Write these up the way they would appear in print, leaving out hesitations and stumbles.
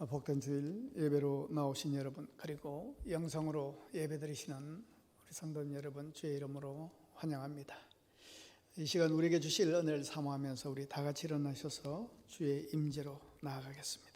복된 주일 예배로 나오신 여러분, 그리고 영상으로 예배드리시는 우리 성도님 여러분, 주의 이름으로 환영합니다. 이 시간 우리에게 주실 은혜를 사모하면서 우리 다 같이 일어나셔서 주의 임재로 나아가겠습니다.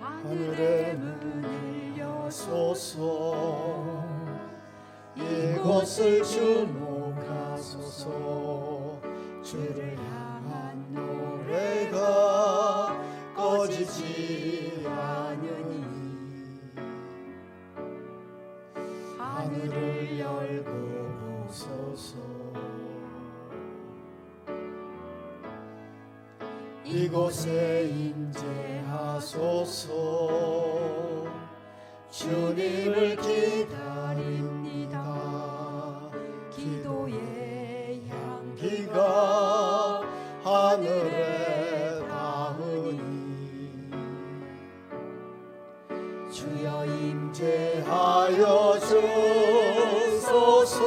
하늘의 문을 여소서, 이곳을 주목하소서. 주를 향한 노래가 꺼지지 않으니 하늘을 열고 보소서. 이곳에 임재하소서. 주님을 기다립니다. 기도의 향기가 하늘에 닿으니 주여 임재하여 주소서.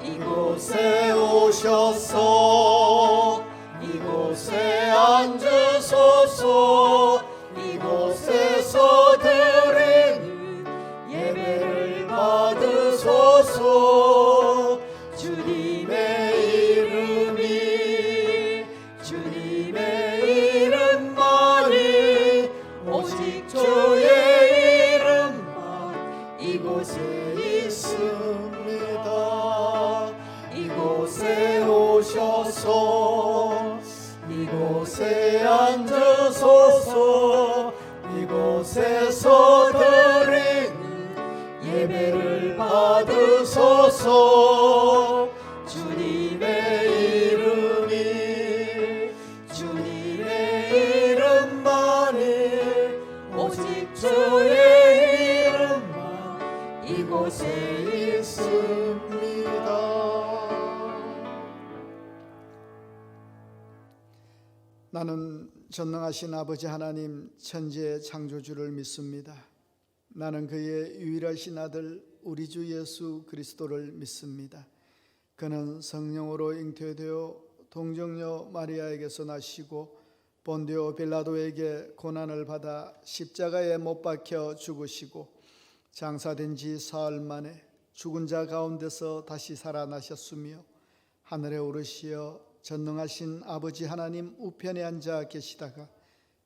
이곳에 오셔서 이곳에 앉으소서. 이곳에서 드리는 예배를 받으소서. 주님의 이름만이 오직 주의 이름만 이곳에 있습니다. 이곳에 오셔서 이곳에 앉으소서. 이곳에서 드리는 예배를 받으소서. 주님의 이름만이 오직 주의 이름만 이곳에 있습니다. 나는 전능하신 아버지 하나님 천지의 창조주를 믿습니다. 나는 그의 유일하신 아들 우리 주 예수 그리스도를 믿습니다. 그는 성령으로 잉태되어 동정녀 마리아에게서 나시고 본디오 빌라도에게 고난을 받아 십자가에 못 박혀 죽으시고 장사된 지 사흘 만에 죽은 자 가운데서 다시 살아나셨으며 하늘에 오르시어 전능하신 아버지 하나님 우편에 앉아 계시다가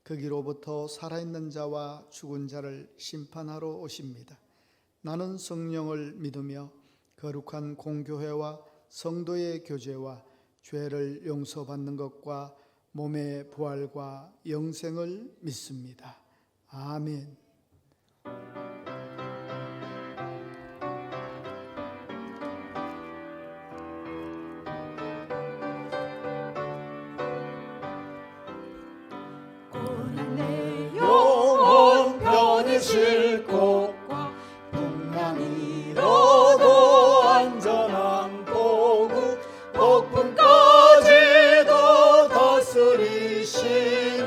거기로부터 살아있는 자와 죽은 자를 심판하러 오십니다. 나는 성령을 믿으며 거룩한 공교회와 성도의 교제와 죄를 용서받는 것과 몸의 부활과 영생을 믿습니다. 아멘. 쉴 곳과 풍랑이로도 안전한 보고 폭풍까지도 다스리시는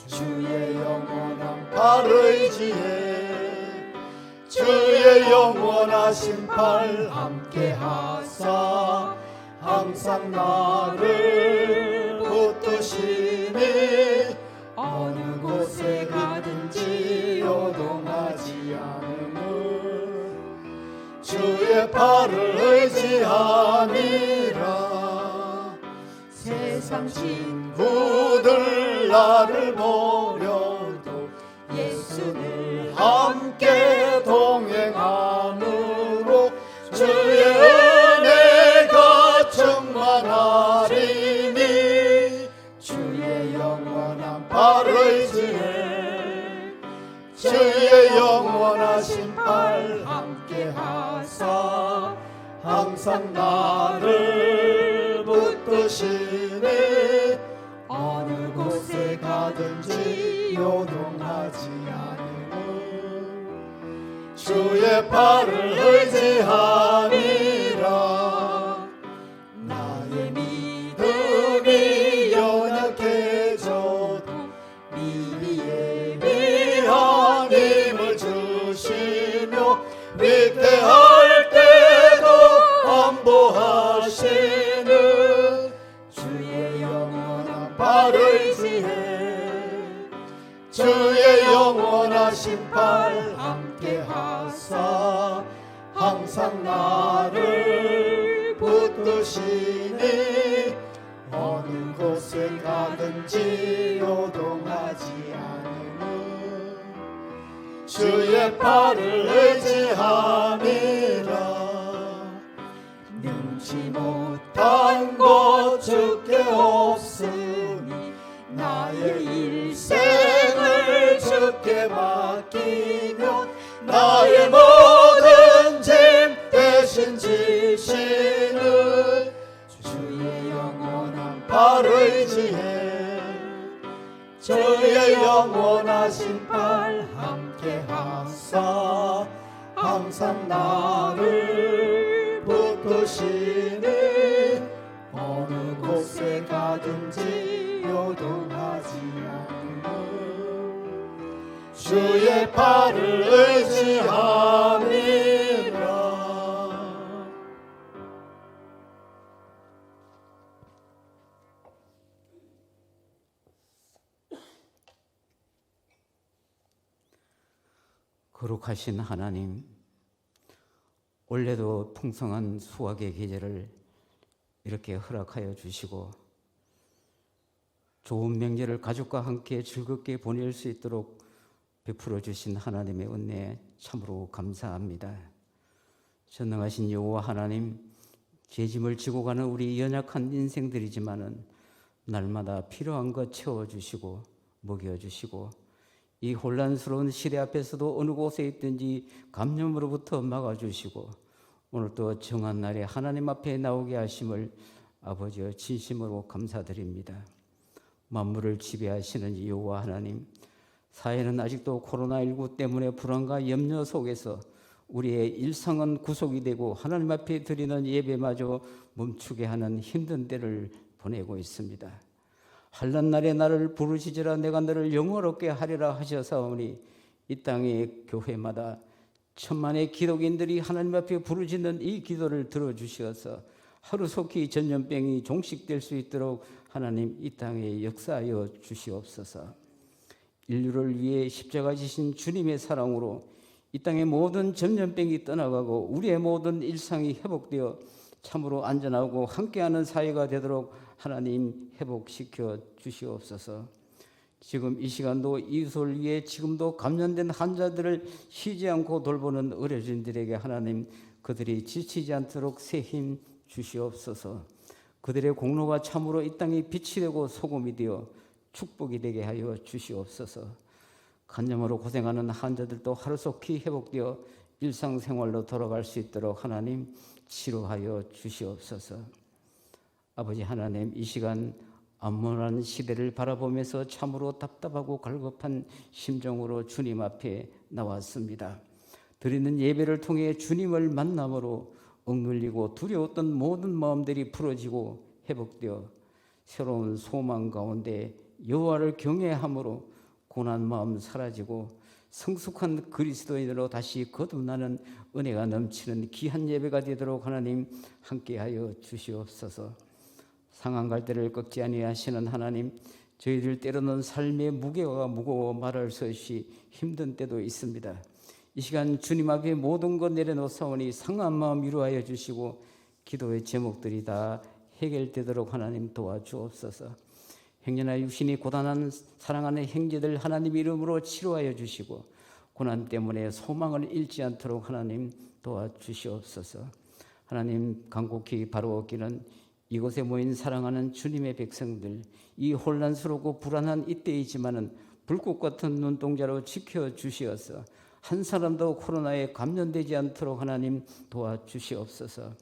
주의 영원한 팔 의지에 주의 영원하신 팔 함께 하사 항상 나를 붙드시니 어느 곳에 가든지 요동하지 않음은 주의 팔을 의지함이라. 세상 친구들 나를 버려도 예수를 함께 동행함으로 주의 은혜가 충만하리니 주의 영원한 팔 의지에 주의 영원하신 팔 함께 하사 항상 나를 붙드시니 어느 곳에 가든지 요동하지 않음은 주의 팔을 의지함이라. 나의 믿음이 연약 영원하신 팔 함께 하사 항상 나를 붙드시니 어느 곳에 가든지 요동하지 않으니 주의 팔을 의지함이라. 능치 못한 것 주께 없으니 나의 일생을 주께 맡기면 나의 모든 짐 대신 지시는 주의 영원한 팔 의지해 주의 영원하신 팔 함께 하사 항상 나를 붙드시니 어느 곳에 가든지 요동하지 않는 주의 팔을 의지함이라. 거룩하신 하나님, 올해도 풍성한 수확의 계절을 이렇게 허락하여 주시고 좋은 명절을 가족과 함께 즐겁게 보낼 수 있도록 베풀어 주신 하나님의 은혜에 참으로 감사합니다. 전능하신 여호와 하나님, 죄짐을 지고 가는 우리 연약한 인생들이지만은 날마다 필요한 것 채워주시고 먹여주시고 이 혼란스러운 시대 앞에서도 어느 곳에 있든지 감염으로부터 막아주시고 오늘 또 정한 날에 하나님 앞에 나오게 하심을 아버지여 진심으로 감사드립니다. 만물을 지배하시는 여호와 하나님, 사회는 아직도 코로나19 때문에 불안과 염려 속에서 우리의 일상은 구속이 되고 하나님 앞에 드리는 예배마저 멈추게 하는 힘든 때를 보내고 있습니다. 환난 날에 나를 부르시지라 내가 너를 영원롭게 하리라 하셔사오니 이 땅의 교회마다 천만의 기독인들이 하나님 앞에 부르짖는 이 기도를 들어주시어서 하루속히 전염병이 종식될 수 있도록 하나님 이 땅에 역사하여 주시옵소서. 인류를 위해 십자가 지신 주님의 사랑으로 이 땅의 모든 전염병이 떠나가고 우리의 모든 일상이 회복되어 참으로 안전하고 함께하는 사회가 되도록 하나님 회복시켜 주시옵소서. 지금 이 시간도 이웃을 위해 지금도 감염된 환자들을 쉬지 않고 돌보는 의료진들에게 하나님 그들이 지치지 않도록 새 힘 주시옵소서. 그들의 공로가 참으로 이 땅에 빛이 되고 소금이 되어 축복이 되게 하여 주시옵소서. 간염으로 고생하는 환자들도 하루속히 회복되어 일상생활로 돌아갈 수 있도록 하나님 치료하여 주시옵소서. 아버지 하나님, 이 시간 암울한 시대를 바라보면서 참으로 답답하고 갈급한 심정으로 주님 앞에 나왔습니다. 드리는 예배를 통해 주님을 만남으로 억눌리고 두려웠던 모든 마음들이 풀어지고 회복되어 새로운 소망 가운데 여호와를 경외함으로 고난 마음 사라지고 성숙한 그리스도인으로 다시 거듭나는 은혜가 넘치는 귀한 예배가 되도록 하나님 함께하여 주시옵소서. 상한 갈대를 꺾지 아니하시는 하나님, 저희들 때로는 삶의 무게가 무거워 말할 수 없이 힘든 때도 있습니다. 이 시간 주님 앞에 모든 것 내려놓사오니 상한 마음 위로하여 주시고 기도의 제목들이 다 해결되도록 하나님 도와주옵소서. 행여나 육신이 고단한 사랑하는 형제들 하나님 이름으로 치료하여 주시고 고난 때문에 소망을 잃지 않도록 하나님 도와주시옵소서. 하나님 간곡히 바라옵기는 이곳에 모인 사랑하는 주님의 백성들, 이 혼란스럽고 불안한 이때이지만은 불꽃 같은 눈동자로 지켜주시어서 한 사람도 코로나에 감염되지 않도록 하나님 도와주시옵소서.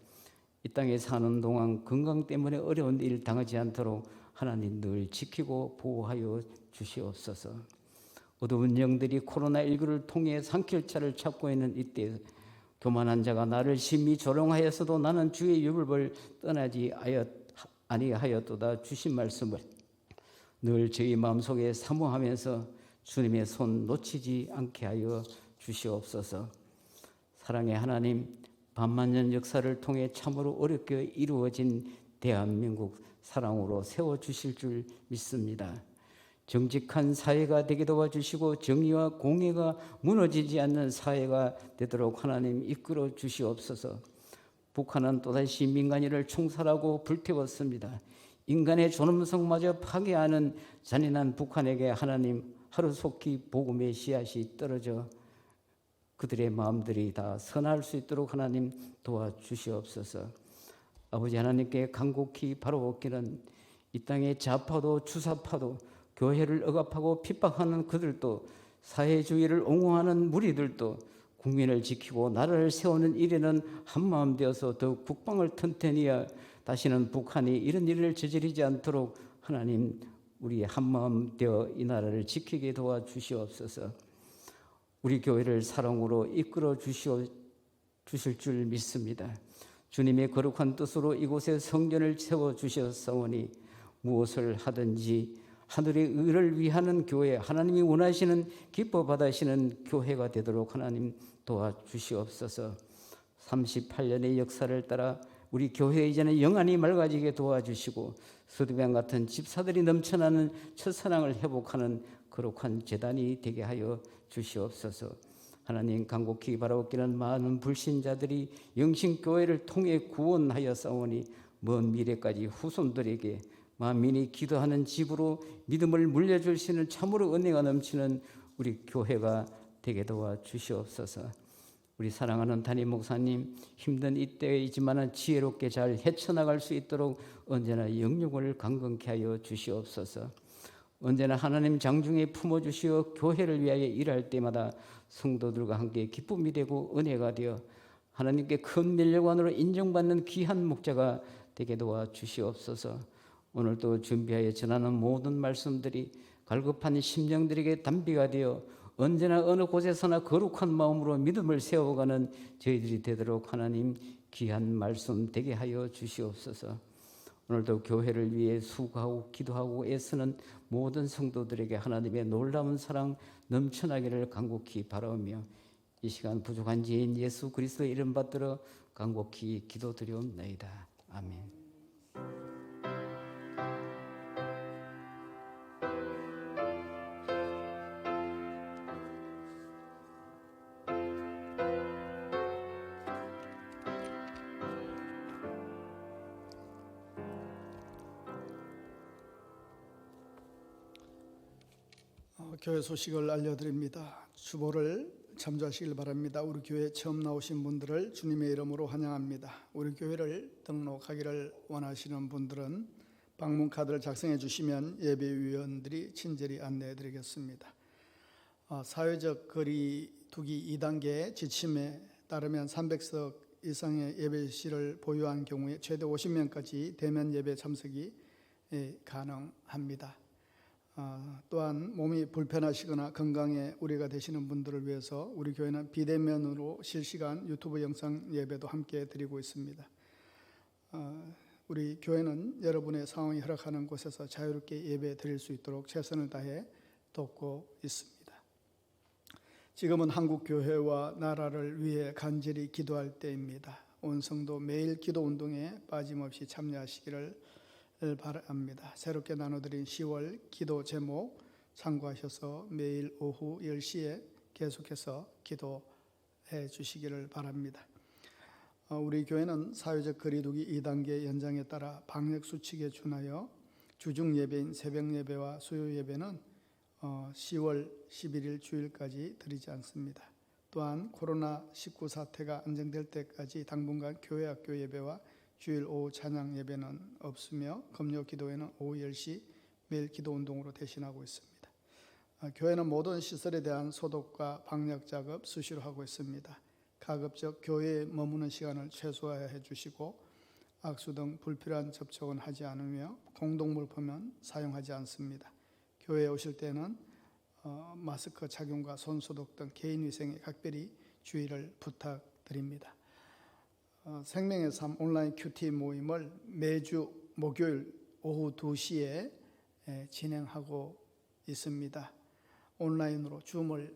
이 땅에 사는 동안 건강 때문에 어려운 일 당하지 않도록 하나님 늘 지키고 보호하여 주시옵소서. 어두운 영들이 코로나19를 통해 상킬차를 찾고 있는 이때 교만한 자가 나를 심히 조롱하였어도 나는 주의 율법을 떠나지 아니하였도다 주신 말씀을 늘 저희 마음속에 사모하면서 주님의 손 놓치지 않게 하여 주시옵소서. 사랑의 하나님, 반만년 역사를 통해 참으로 어렵게 이루어진 대한민국 사랑으로 세워주실 줄 믿습니다. 정직한 사회가 되게 도와주시고 정의와 공의가 무너지지 않는 사회가 되도록 하나님 이끌어 주시옵소서. 북한은 또다시 민간인을 총살하고 불태웠습니다. 인간의 존엄성마저 파괴하는 잔인한 북한에게 하나님 하루속히 복음의 씨앗이 떨어져 그들의 마음들이 다 선할 수 있도록 하나님 도와주시옵소서. 아버지 하나님께 간곡히 바라옵기는 이 땅의 좌파도 주사파도 교회를 억압하고 핍박하는 그들도 사회주의를 옹호하는 무리들도 국민을 지키고 나라를 세우는 일에는 한마음 되어서 더욱 국방을 튼튼히야 다시는 북한이 이런 일을 저지르지 않도록 하나님 우리 한마음 되어 이 나라를 지키게 도와주시옵소서. 우리 교회를 사랑으로 이끌어 주실 줄 믿습니다. 주님의 거룩한 뜻으로 이곳에 성전을 세워주셨사오니 무엇을 하든지 하늘의 의를 위하는 교회, 하나님이 원하시는 기뻐 받으시는 교회가 되도록 하나님 도와주시옵소서. 38년의 역사를 따라 우리 교회 이제는 영안이 맑아지게 도와주시고 서두병 같은 집사들이 넘쳐나는 첫사랑을 회복하는 거룩한 재단이 되게 하여 주시옵소서. 하나님 간곡히 바라옵기는 많은 불신자들이 영신교회를 통해 구원하여 싸우니 먼 미래까지 후손들에게 만민이 기도하는 집으로 믿음을 물려줄 수 있는 참으로 은혜가 넘치는 우리 교회가 되게 도와주시옵소서. 우리 사랑하는 담임 목사님 힘든 이때이지만 지혜롭게 잘 헤쳐나갈 수 있도록 언제나 영육을 강건케 하여 주시옵소서. 언제나 하나님 장중에 품어주시어 교회를 위하여 일할 때마다 성도들과 함께 기쁨이 되고 은혜가 되어 하나님께 큰 멸류관으로 인정받는 귀한 목자가 되게 도와주시옵소서. 오늘도 준비하여 전하는 모든 말씀들이 갈급한 심령들에게 담비가 되어 언제나 어느 곳에서나 거룩한 마음으로 믿음을 세워가는 저희들이 되도록 하나님 귀한 말씀 되게 하여 주시옵소서. 오늘도 교회를 위해 수고하고 기도하고 애쓰는 모든 성도들에게 하나님의 놀라운 사랑 넘쳐나기를 간곡히 바라오며 이 시간 부족한 지인 예수 그리스도의 이름 받들어 간곡히 기도드리옵나이다. 아멘. 교회 소식을 알려드립니다. 주보를 참조하시길 바랍니다. 우리 교회 처음 나오신 분들을 주님의 이름으로 환영합니다. 우리 교회를 등록하기를 원하시는 분들은 방문 카드를 작성해 주시면 예배위원들이 친절히 안내해 드리겠습니다. 사회적 거리 두기 2단계 지침에 따르면 300석 이상의 예배실을 보유한 경우에 최대 50명까지 대면 예배 참석이 가능합니다. 또한 몸이 불편하시거나 건강에 우려가 되시는 분들을 위해서 우리 교회는 비대면으로 실시간 유튜브 영상 예배도 함께 드리고 있습니다. 우리 교회는 여러분의 상황이 허락하는 곳에서 자유롭게 예배 드릴 수 있도록 최선을 다해 돕고 있습니다. 지금은 한국 교회와 나라를 위해 간절히 기도할 때입니다. 온 성도 매일 기도 운동에 빠짐없이 참여하시기를 바랍니다. 새롭게 나눠드린 10월 기도 제목 참고하셔서 매일 오후 10시에 계속해서 기도해 주시기를 바랍니다. 우리 교회는 사회적 거리두기 2단계 연장에 따라 방역 수칙에 준하여 주중 예배인 새벽 예배와 수요 예배는 10월 11일 주일까지 드리지 않습니다. 또한 코로나19 사태가 안정될 때까지 당분간 교회 학교 예배와 주일 오후 찬양 예배는 없으며 금요 기도회는 오후 10시 매일 기도 운동으로 대신하고 있습니다. 교회는 모든 시설에 대한 소독과 방역 작업 수시로 하고 있습니다. 가급적 교회에 머무는 시간을 최소화해 주시고 악수 등 불필요한 접촉은 하지 않으며 공동물품은 사용하지 않습니다. 교회에 오실 때는 마스크 착용과 손소독 등 개인위생에 각별히 주의를 부탁드립니다. 생명의 삶 온라인 큐티 모임을 매주 목요일 오후 2시에 진행하고 있습니다. 온라인으로 줌을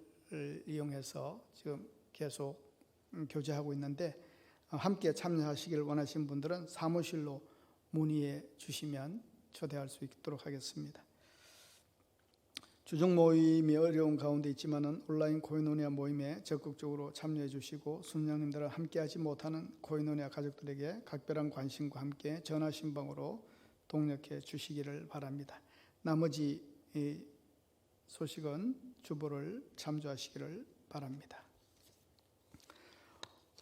이용해서 지금 계속 교제하고 있는데 함께 참여하시길 원하시는 분들은 사무실로 문의해 주시면 초대할 수 있도록 하겠습니다. 주중 모임이 어려운 가운데 있지만은 온라인 코이노니아 모임에 적극적으로 참여해 주시고 순장님들과 함께하지 못하는 코이노니아 가족들에게 각별한 관심과 함께 전화 신방으로 동력해 주시기를 바랍니다. 나머지 이 소식은 주보를 참조하시기를 바랍니다.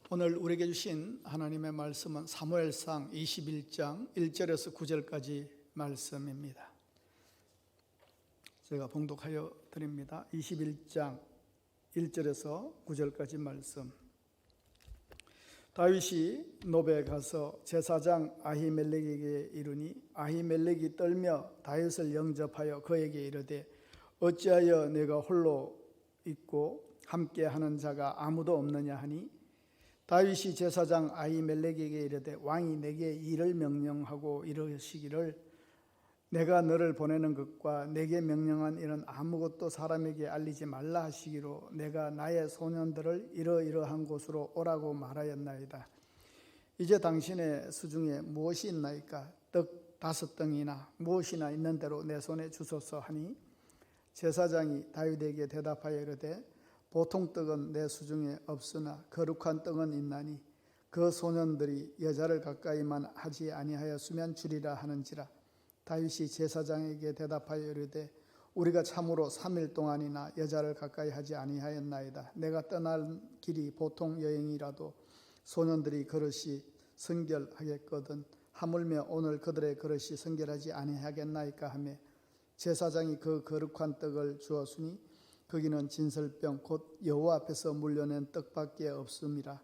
오늘 우리에게 주신 하나님의 말씀은 사무엘상 21장 1절에서 9절까지 말씀입니다. 제가 봉독하여 드립니다. 21장 1절에서 9절까지 말씀. 다윗이 노베에 가서 제사장 아히멜렉에게 이르니 아히멜렉이 떨며 다윗을 영접하여 그에게 이르되 어찌하여 내가 홀로 있고 함께하는 자가 아무도 없느냐 하니 다윗이 제사장 아히멜렉에게 이르되 왕이 내게 일을 명령하고 이르시기를 내가 너를 보내는 것과 내게 명령한 일은 아무것도 사람에게 알리지 말라 하시기로 내가 나의 소년들을 이러이러한 곳으로 오라고 말하였나이다. 이제 당신의 수중에 무엇이 있나이까? 떡 5덩이나 무엇이나 있는 대로 내 손에 주소서 하니 제사장이 다윗에게 대답하여 이르되 보통 떡은 내 수중에 없으나 거룩한 떡은 있나니 그 소년들이 여자를 가까이만 하지 아니하였으면 주리라 하는지라. 다윗이 제사장에게 대답하여 이르되 우리가 참으로 3일 동안이나 여자를 가까이 하지 아니하였나이다. 내가 떠날 길이 보통 여행이라도 소년들이 그릇이 성결하겠거든 하물며 오늘 그들의 그릇이 성결하지 아니하겠나이까 하며 제사장이 그 거룩한 떡을 주었으니 거기는 진설병 곧 여호와 앞에서 물려낸 떡밖에 없음이라.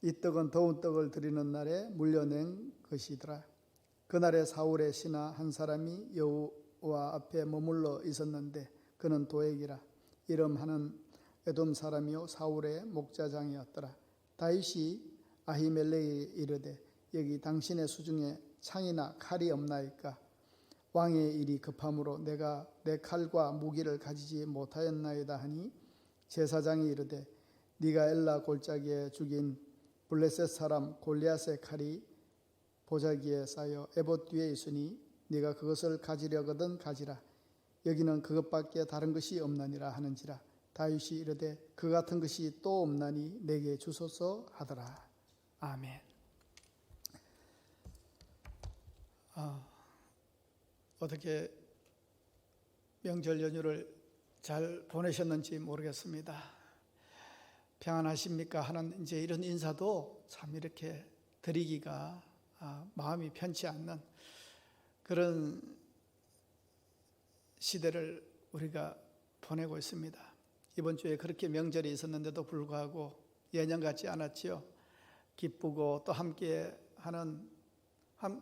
이 떡은 더운 떡을 드리는 날에 물려낸 것이더라. 그날에 사울의 신하 한 사람이 여호와 앞에 머물러 있었는데 그는 도액이라. 이름하는 에돔 사람이요 사울의 목자장이었더라. 다윗이 아히멜렉에게 이르되 여기 당신의 수중에 창이나 칼이 없나이까? 왕의 일이 급함으로 내가 내 칼과 무기를 가지지 못하였나이다 하니 제사장이 이르되 네가 엘라 골짜기에 죽인 블레셋 사람 골리앗의 칼이 보자기에 쌓여 에봇 뒤에 있으니 네가 그것을 가지려거든 가지라. 여기는 그것밖에 다른 것이 없나니라 하는지라. 다윗이 이르되 그 같은 것이 또 없나니 내게 주소서 하더라. 아멘. 어떻게 명절 연휴를 잘 보내셨는지 모르겠습니다. 평안하십니까 하는 이제 이런 인사도 참 이렇게 드리기가 마음이 편치 않는 그런 시대를 우리가 보내고 있습니다. 이번 주에 그렇게 명절이 있었는데도 불구하고 예년 같지 않았지요. 기쁘고 또 함께 하는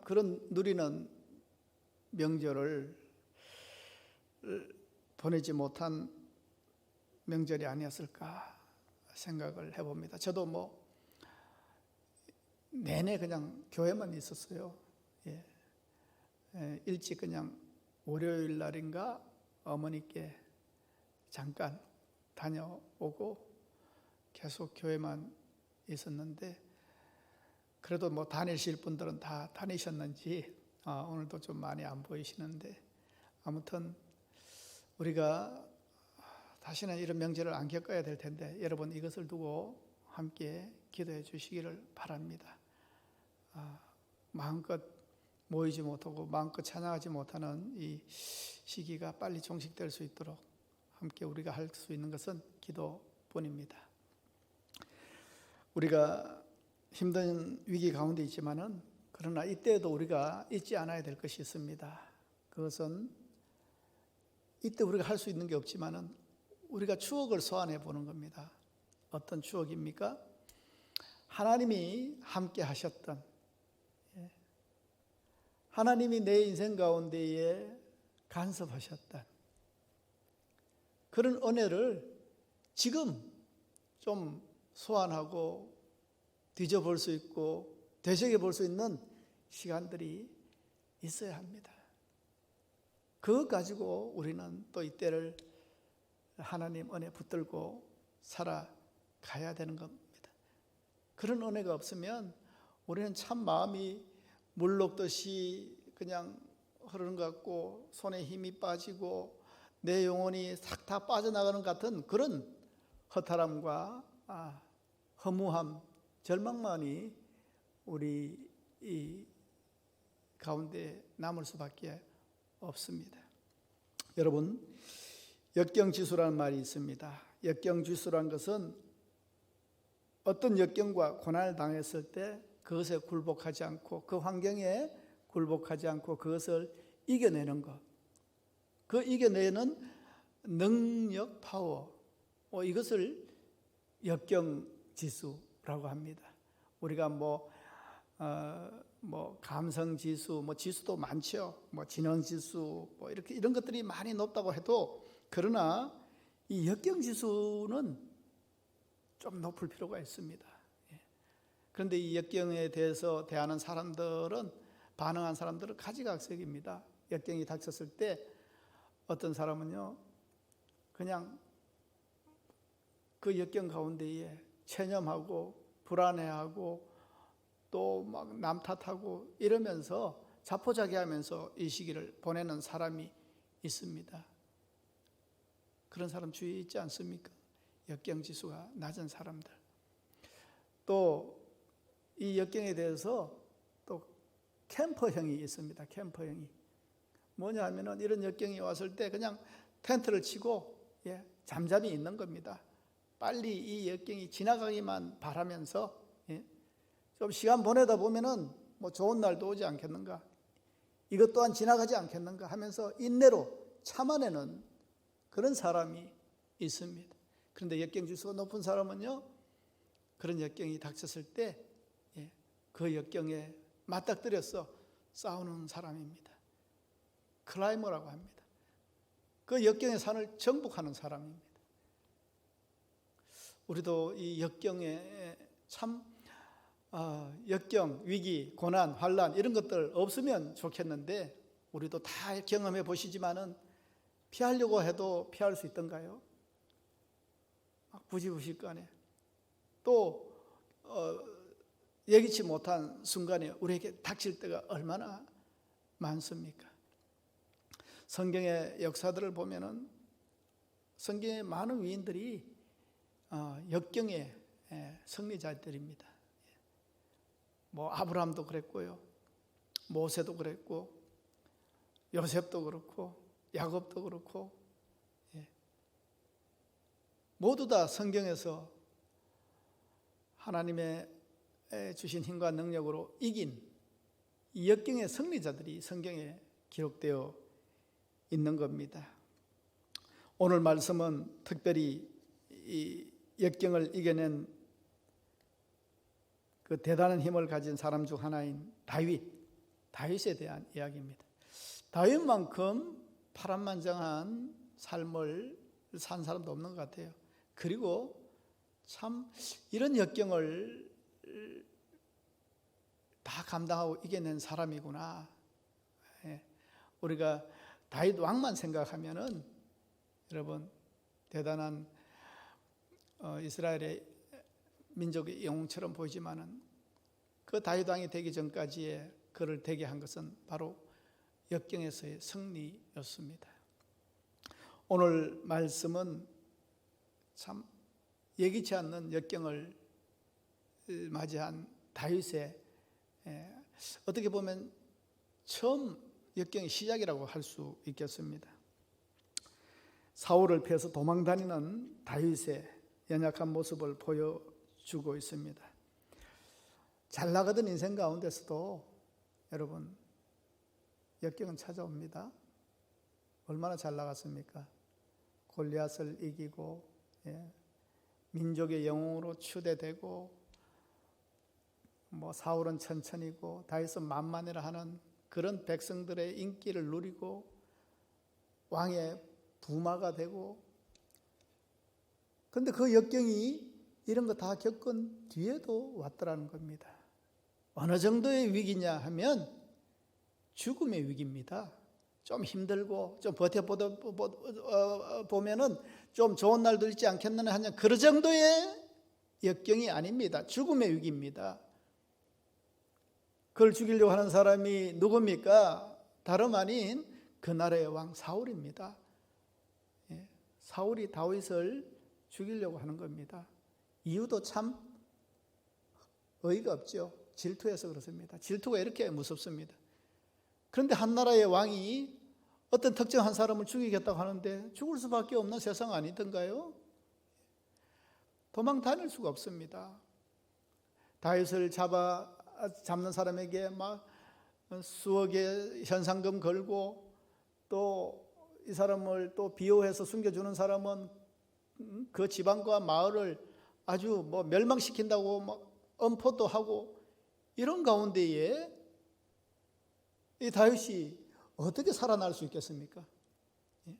그런 누리는 명절을 보내지 못한 명절이 아니었을까 생각을 해봅니다. 저도 내내 그냥 교회만 있었어요. 일찍 그냥 월요일 날인가 어머니께 잠깐 다녀오고 계속 교회만 있었는데 그래도 다니실 분들은 다 다니셨는지 오늘도 좀 많이 안 보이시는데 아무튼 우리가 다시는 이런 명절을 안 겪어야 될 텐데 여러분 이것을 두고 함께 기도해 주시기를 바랍니다. 마음껏 모이지 못하고 마음껏 찬양하지 못하는 이 시기가 빨리 종식될 수 있도록 함께 우리가 할 수 있는 것은 기도뿐입니다. 우리가 힘든 위기 가운데 있지만은 그러나 이때에도 우리가 잊지 않아야 될 것이 있습니다. 그것은 이때 우리가 할 수 있는 게 없지만은 우리가 추억을 소환해 보는 겁니다. 어떤 추억입니까? 하나님이 함께 하셨던 하나님이 내 인생 가운데에 간섭하셨던 그런 은혜를 지금 좀 소환하고 뒤져볼 수 있고 되새겨볼 수 있는 시간들이 있어야 합니다. 그것 가지고 우리는 또 이때를 하나님 은혜 붙들고 살아가야 되는 겁니다. 그런 은혜가 없으면 우리는 참 마음이 물 녹듯이 그냥 흐르는 것 같고 손에 힘이 빠지고 내 영혼이 싹 다 빠져나가는 것 같은 그런 허탈함과 허무함, 절망만이 우리 이 가운데 남을 수밖에 없습니다. 여러분, 역경지수라는 말이 있습니다. 역경지수라는 것은 어떤 역경과 고난을 당했을 때 그것에 굴복하지 않고 그 환경에 굴복하지 않고 그것을 이겨내는 것, 그 이겨내는 능력, 파워, 이것을 역경지수라고 합니다. 우리가 감성지수, 지수도 많죠. 진원지수, 이렇게 이런 것들이 많이 높다고 해도 그러나 이 역경지수는 좀 높을 필요가 있습니다. 그런데 이 역경에 대해서 대하는 사람들은 반응한 사람들은 가지각색입니다. 역경이 닥쳤을 때 어떤 사람은요 그냥 그 역경 가운데에 체념하고 불안해하고 또 막 남 탓하고 이러면서 자포자기하면서 이 시기를 보내는 사람이 있습니다. 그런 사람 주위에 있지 않습니까? 역경지수가 낮은 사람들. 또 이 역경에 대해서 또 캠퍼형이 있습니다. 캠퍼형이 뭐냐 하면은 이런 역경이 왔을 때 그냥 텐트를 치고 잠잠히 있는 겁니다. 빨리 이 역경이 지나가기만 바라면서 좀 시간 보내다 보면은 좋은 날도 오지 않겠는가, 이것 또한 지나가지 않겠는가 하면서 인내로 참아내는 그런 사람이 있습니다. 그런데 역경지수가 높은 사람은요 그런 역경이 닥쳤을 때 그 역경에 맞닥뜨려서 싸우는 사람입니다. 클라이머라고 합니다. 그 역경의 산을 정복하는 사람입니다. 우리도 이 역경에 참 역경, 위기, 고난, 환난 이런 것들 없으면 좋겠는데 우리도 다 경험해 보시지만은 피하려고 해도 피할 수 있던가요? 부지부식간에 또 예기치 못한 순간에 우리에게 닥칠 때가 얼마나 많습니까? 성경의 역사들을 보면은 성경의 많은 위인들이 역경의 승리자들입니다. 아브라함도 그랬고요, 모세도 그랬고, 요셉도 그렇고, 야곱도 그렇고, 모두 다 성경에서 하나님의 주신 힘과 능력으로 이긴 이 역경의 승리자들이 성경에 기록되어 있는 겁니다. 오늘 말씀은 특별히 이 역경을 이겨낸 그 대단한 힘을 가진 사람 중 하나인 다윗에 대한 이야기입니다. 다윗만큼 파란만장한 삶을 산 사람도 없는 것 같아요. 그리고 참 이런 역경을 다 감당하고 이겨낸 사람이구나. 우리가 다윗 왕만 생각하면은 여러분 대단한 이스라엘의 민족의 영웅처럼 보이지만은 그 다윗 왕이 되기 전까지의 그를 되게 한 것은 바로 역경에서의 승리였습니다. 오늘 말씀은 참 예기치 않는 역경을 맞이한 다윗의 어떻게 보면 처음 역경의 시작이라고 할 수 있겠습니다. 사울을 피해서 도망다니는 다윗의 연약한 모습을 보여주고 있습니다. 잘 나가던 인생 가운데서도 여러분 역경은 찾아옵니다. 얼마나 잘 나갔습니까? 골리앗을 이기고 민족의 영웅으로 추대되고 사울은 천천히고 다윗은 만만이라 하는 그런 백성들의 인기를 누리고 왕의 부마가 되고, 그런데 그 역경이 이런 거 다 겪은 뒤에도 왔더라는 겁니다. 어느 정도의 위기냐 하면 죽음의 위기입니다. 좀 힘들고 좀 버텨보면은 좀 좋은 날도 있지 않겠느냐 하냐, 그런 정도의 역경이 아닙니다. 죽음의 위기입니다. 그걸 죽이려고 하는 사람이 누굽니까? 다름 아닌 그 나라의 왕 사울입니다. 사울이 다윗을 죽이려고 하는 겁니다. 이유도 참 어이가 없죠. 질투해서 그렇습니다. 질투가 이렇게 무섭습니다. 그런데 한 나라의 왕이 어떤 특정한 사람을 죽이겠다고 하는데 죽을 수밖에 없는 세상 아니던가요? 도망 다닐 수가 없습니다. 다윗을 잡는 사람에게 막 수억의 현상금 걸고 또 이 사람을 또 비호해서 숨겨주는 사람은 그 지방과 마을을 아주 뭐 멸망시킨다고 막 엄포도 하고 이런 가운데에 이 다윗이 어떻게 살아날 수 있겠습니까? 예?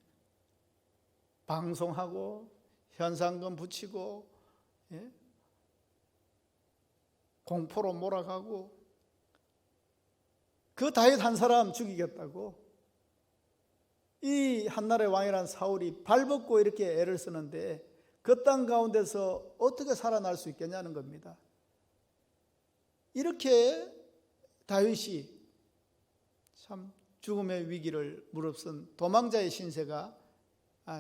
방송하고 현상금 붙이고 예? 공포로 몰아가고 그 다윗 한 사람 죽이겠다고 이 한나라의 왕이란 사울이 발벗고 이렇게 애를 쓰는데 그 땅 가운데서 어떻게 살아날 수 있겠냐는 겁니다. 이렇게 다윗이 참 죽음의 위기를 무릅쓴 도망자의 신세가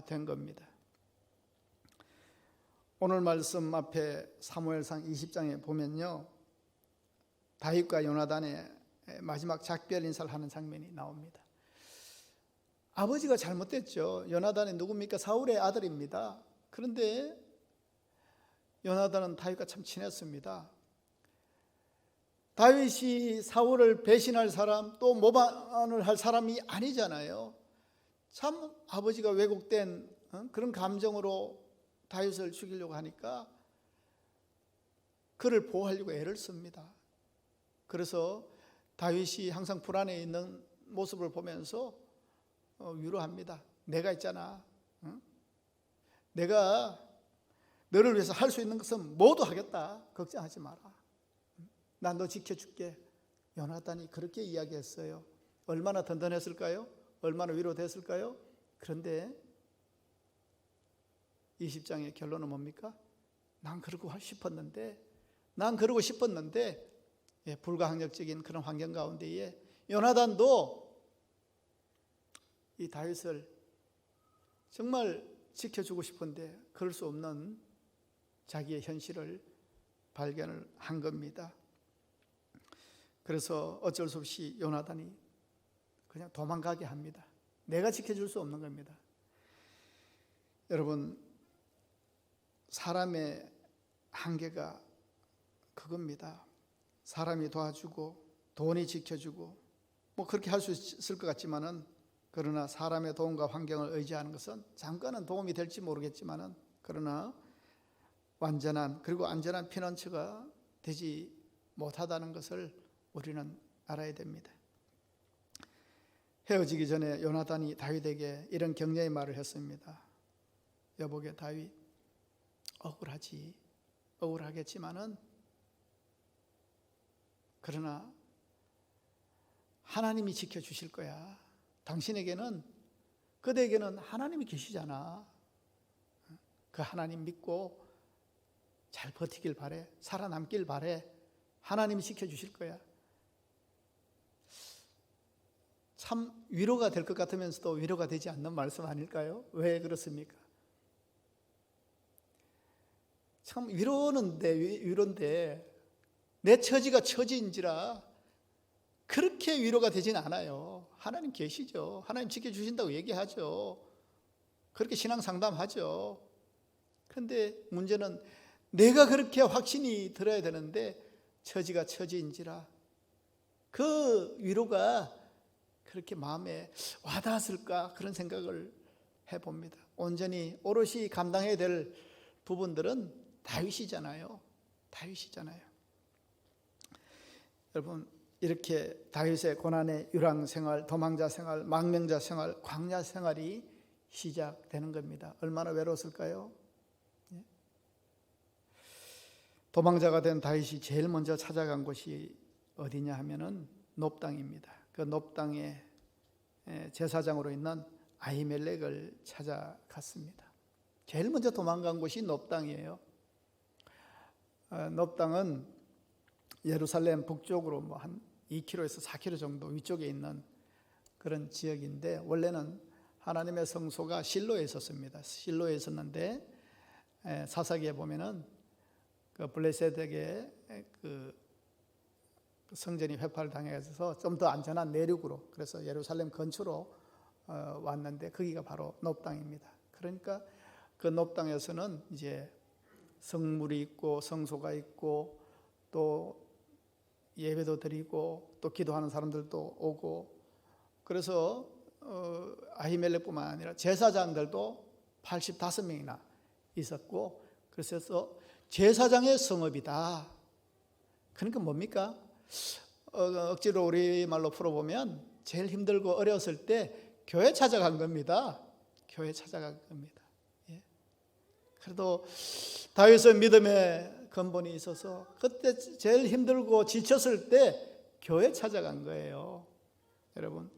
된 겁니다. 오늘 말씀 앞에 사무엘상 20장에 보면요, 다윗과 요나단의 마지막 작별 인사를 하는 장면이 나옵니다. 아버지가 잘못됐죠. 요나단이 누굽니까? 사울의 아들입니다. 그런데 요나단은 다윗과 참 친했습니다. 다윗이 사울을 배신할 사람 또 모반을 할 사람이 아니잖아요. 참 아버지가 왜곡된 그런 감정으로 다윗을 죽이려고 하니까 그를 보호하려고 애를 씁니다. 그래서 다윗이 항상 불안해 있는 모습을 보면서 위로합니다. 내가 있잖아. 내가 너를 위해서 할 수 있는 것은 모두 하겠다. 걱정하지 마라. 난 너 지켜줄게. 요나단이 그렇게 이야기했어요. 얼마나 든든했을까요? 얼마나 위로됐을까요? 그런데 20장의 결론은 뭡니까? 난 그러고 싶었는데 불가항력적인 그런 환경 가운데에 요나단도 이 다윗을 정말 지켜주고 싶은데 그럴 수 없는 자기의 현실을 발견을 한 겁니다. 그래서 어쩔 수 없이 요나단이 그냥 도망가게 합니다. 내가 지켜줄 수 없는 겁니다. 여러분, 사람의 한계가 그겁니다. 사람이 도와주고 돈이 지켜주고 뭐 그렇게 할 수 있을 것 같지만은, 그러나 사람의 도움과 환경을 의지하는 것은 잠깐은 도움이 될지 모르겠지만은, 그러나 완전한 그리고 안전한 피난처가 되지 못하다는 것을 우리는 알아야 됩니다. 헤어지기 전에 요나단이 다윗에게 이런 격려의 말을 했습니다. 여보게 다윗, 억울하겠지만은 그러나 하나님이 지켜주실 거야. 당신에게는, 그대에게는 하나님이 계시잖아. 그 하나님 믿고 잘 버티길 바래. 살아남길 바래. 하나님이 지켜주실 거야. 참 위로가 될 것 같으면서도 위로가 되지 않는 말씀 아닐까요? 왜 그렇습니까? 참 위로인데 내 처지가 처지인지라 그렇게 위로가 되진 않아요. 하나님 계시죠. 하나님 지켜주신다고 얘기하죠. 그렇게 신앙 상담하죠. 그런데 문제는 내가 그렇게 확신이 들어야 되는데 처지가 처지인지라 그 위로가 그렇게 마음에 와닿았을까, 그런 생각을 해봅니다. 온전히 오롯이 감당해야 될 부분들은 다윗이잖아요. 여러분, 이렇게 다윗의 고난의 유랑 생활, 도망자 생활, 망명자 생활, 광야 생활이 시작되는 겁니다. 얼마나 외로웠을까요? 도망자가 된 다윗이 제일 먼저 찾아간 곳이 어디냐 하면은 놉당입니다. 그 놉당의 제사장으로 있는 아히멜렉을 찾아갔습니다. 제일 먼저 도망간 곳이 놉당이에요. 놉당은 예루살렘 북쪽으로 한 2km에서 4km 정도 위쪽에 있는 그런 지역인데, 원래는 하나님의 성소가 실로에 있었습니다. 실로에 있었는데 사사기에 보면은 그 블레셋에게 그 성전이 회파를 당해서 좀 더 안전한 내륙으로, 그래서 예루살렘 근처로 왔는데 거기가 바로 놋 땅입니다. 그러니까 그 놋 땅에서는 이제 성물이 있고 성소가 있고 또 예배도 드리고 또 기도하는 사람들도 오고, 그래서 아히멜렉뿐만 아니라 제사장들도 85명이나 있었고, 그래서 제사장의 성읍이다. 그러니까 뭡니까? 억지로 우리말로 풀어보면 제일 힘들고 어려웠을 때 교회 찾아간 겁니다. 교회 찾아간 겁니다. 예. 그래도 다윗은 믿음의 근본이 있어서 그때 제일 힘들고 지쳤을 때 교회 찾아간 거예요. 여러분,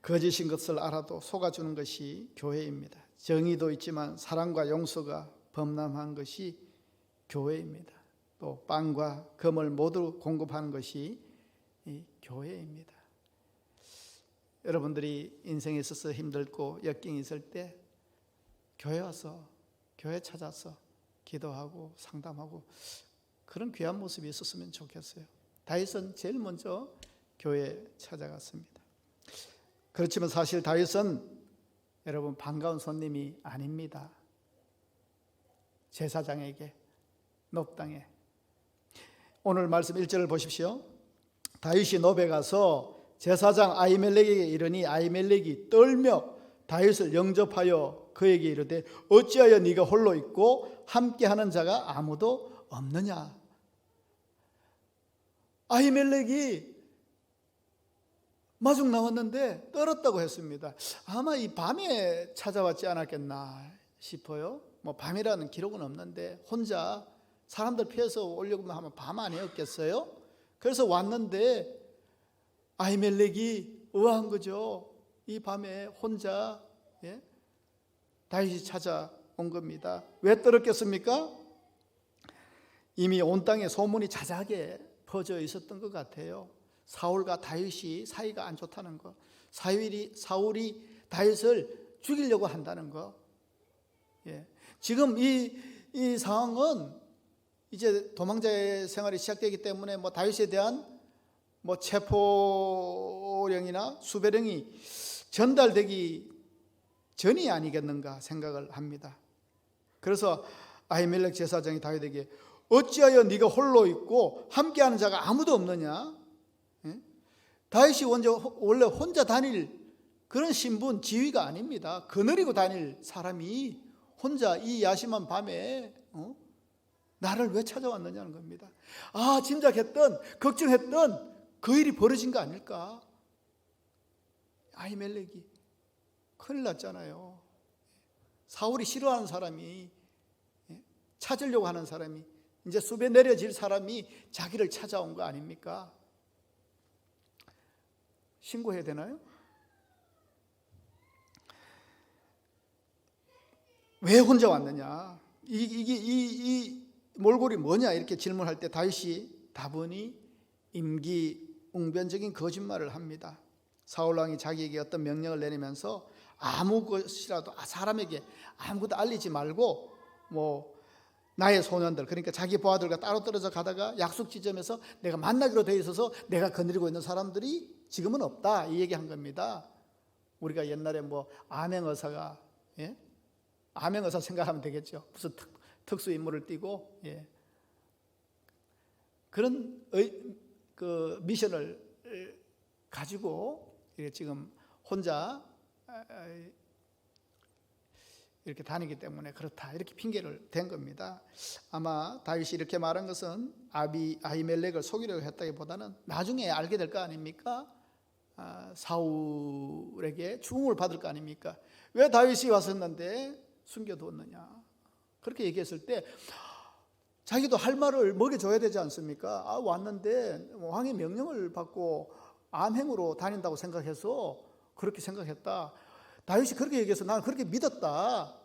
거짓인 것을 알아도 속아주는 것이 교회입니다. 정의도 있지만 사랑과 용서가 범람한 것이 교회입니다. 또 빵과 금을 모두 공급하는 것이 이 교회입니다. 여러분들이 인생에 있어서 힘들고 역경이 있을 때 교회 와서, 교회 찾아서 기도하고 상담하고 그런 귀한 모습이 있었으면 좋겠어요. 다윗은 제일 먼저 교회에 찾아갔습니다. 그렇지만 사실 다윗은 여러분 반가운 손님이 아닙니다. 제사장에게, 놋 땅에. 오늘 말씀 1절을 보십시오. 다윗이 놋에 가서 제사장 아히멜렉에게 이르니 아히멜렉이 떨며 다윗을 영접하여 그에게 이르되 어찌하여 네가 홀로 있고 함께하는 자가 아무도 없느냐. 아히멜렉이 마중 나왔는데 떨었다고 했습니다. 아마 이 밤에 찾아왔지 않았겠나 싶어요. 뭐 밤이라는 기록은 없는데 혼자 사람들 피해서 오려고 하면 밤 아니었겠어요? 그래서 왔는데 아히멜렉이 의아한 거죠. 이 밤에 혼자 다윗이 찾아온 겁니다. 왜 떨었겠습니까? 이미 온 땅에 소문이 자자하게 퍼져 있었던 것 같아요. 사울과 다윗이 사이가 안 좋다는 거, 사울이 다윗을 죽이려고 한다는 거. 지금 이 상황은 이제 도망자의 생활이 시작되기 때문에 뭐 다윗에 대한 뭐 체포령이나 수배령이 전달되기 전이 아니겠는가 생각을 합니다. 그래서 아히멜렉 제사장이 다윗에게 어찌하여 네가 홀로 있고 함께하는 자가 아무도 없느냐? 다윗이 원래 혼자 다닐 그런 신분, 지위가 아닙니다. 거느리고 다닐 사람이 혼자 이 야심한 밤에 나를 왜 찾아왔느냐는 겁니다. 짐작했던, 걱정했던 그 일이 벌어진 거 아닐까? 아히멜렉이 큰일 났잖아요. 사울이 싫어하는 사람이, 찾으려고 하는 사람이, 이제 숲에 내려질 사람이 자기를 찾아온 거 아닙니까? 신고해야 되나요? 왜 혼자 왔느냐? 이 몰골이 뭐냐? 이렇게 질문할 때 다윗이 다분히 임기응변적인 거짓말을 합니다. 사울왕이 자기에게 어떤 명령을 내리면서 아무 것이라도 사람에게 아무것도 알리지 말고 뭐 나의 소년들, 그러니까 자기 부하들과 따로 떨어져 가다가 약속 지점에서 내가 만나기로 되어 있어서 내가 거느리고 있는 사람들이 지금은 없다, 이 얘기한 겁니다. 우리가 옛날에 뭐 암행어사가, 암행어사 생각하면 되겠죠. 무슨 특수 임무를 띠고 그런 그 미션을 가지고 지금 혼자 이렇게 다니기 때문에 그렇다, 이렇게 핑계를 댄 겁니다. 아마 다윗이 이렇게 말한 것은 아히멜렉을 속이려고 했다기보다는 나중에 알게 될 거 아닙니까? 사울에게 죽음을 받을 거 아닙니까? 왜 다윗이 왔었는데 숨겨두었느냐? 그렇게 얘기했을 때 자기도 할 말을 먹여줘야 되지 않습니까? 왔는데 왕의 명령을 받고 암행으로 다닌다고 생각해서 그렇게 생각했다. 다윗이 그렇게 얘기해서 나는 그렇게 믿었다,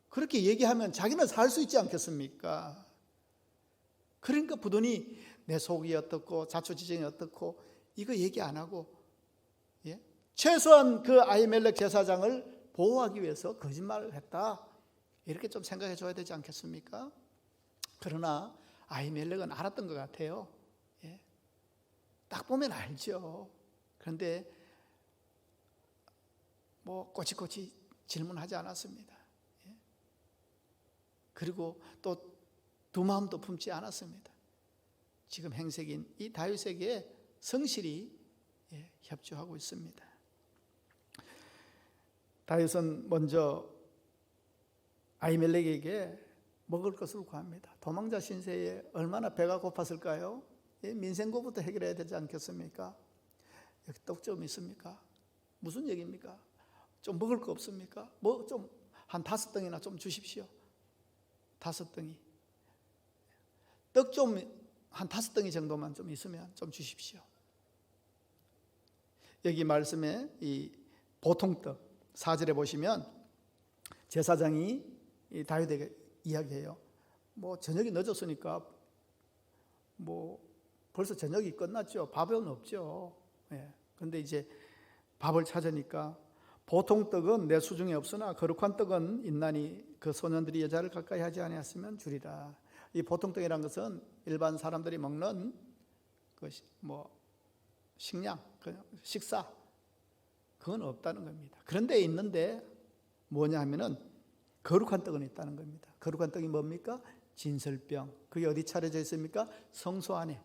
그렇게 얘기하면 자기는 살 수 있지 않겠습니까? 그러니까 부더니 내 속이 어떻고 자초지종이 어떻고 이거 얘기 안 하고 예? 최소한 그 아히멜렉 제사장을 보호하기 위해서 거짓말을 했다. 이렇게 좀 생각해 줘야 되지 않겠습니까? 그러나 아히멜렉은 알았던 것 같아요. 예? 딱 보면 알죠. 그런데 뭐 꼬치꼬치 질문하지 않았습니다. 예? 그리고 또 두 마음도 품지 않았습니다. 지금 행색인 이 다윗에게 성실히 협조하고 있습니다. 다윗은 먼저 아히멜렉에게 먹을 것을 구합니다. 도망자 신세에 얼마나 배가 고팠을까요? 민생고부터 해결해야 되지 않겠습니까? 여기 떡 좀 있습니까? 무슨 얘기입니까? 좀 먹을 거 없습니까? 뭐 좀 한 5덩이나 좀 주십시오. 5덩이. 떡 좀 한 5덩이 정도만 좀 있으면 좀 주십시오. 여기 말씀에 이 보통떡 4절에 보시면 제사장이 이 다윗에게 이야기해요. 뭐 저녁이 늦었으니까 뭐 벌써 저녁이 끝났죠. 밥은 없죠. 예. 그런데 이제 밥을 찾으니까 보통떡은 내 수중에 없으나 거룩한 떡은 있나니 그 소년들이 여자를 가까이 하지 아니하시면 주리라. 이 보통떡이라는 것은 일반 사람들이 먹는 그 뭐 식량, 식사 그건 없다는 겁니다. 그런데 있는데 뭐냐 하면은 거룩한 떡은 있다는 겁니다. 거룩한 떡이 뭡니까? 진설병. 그게 어디 차려져 있습니까? 성소 안에.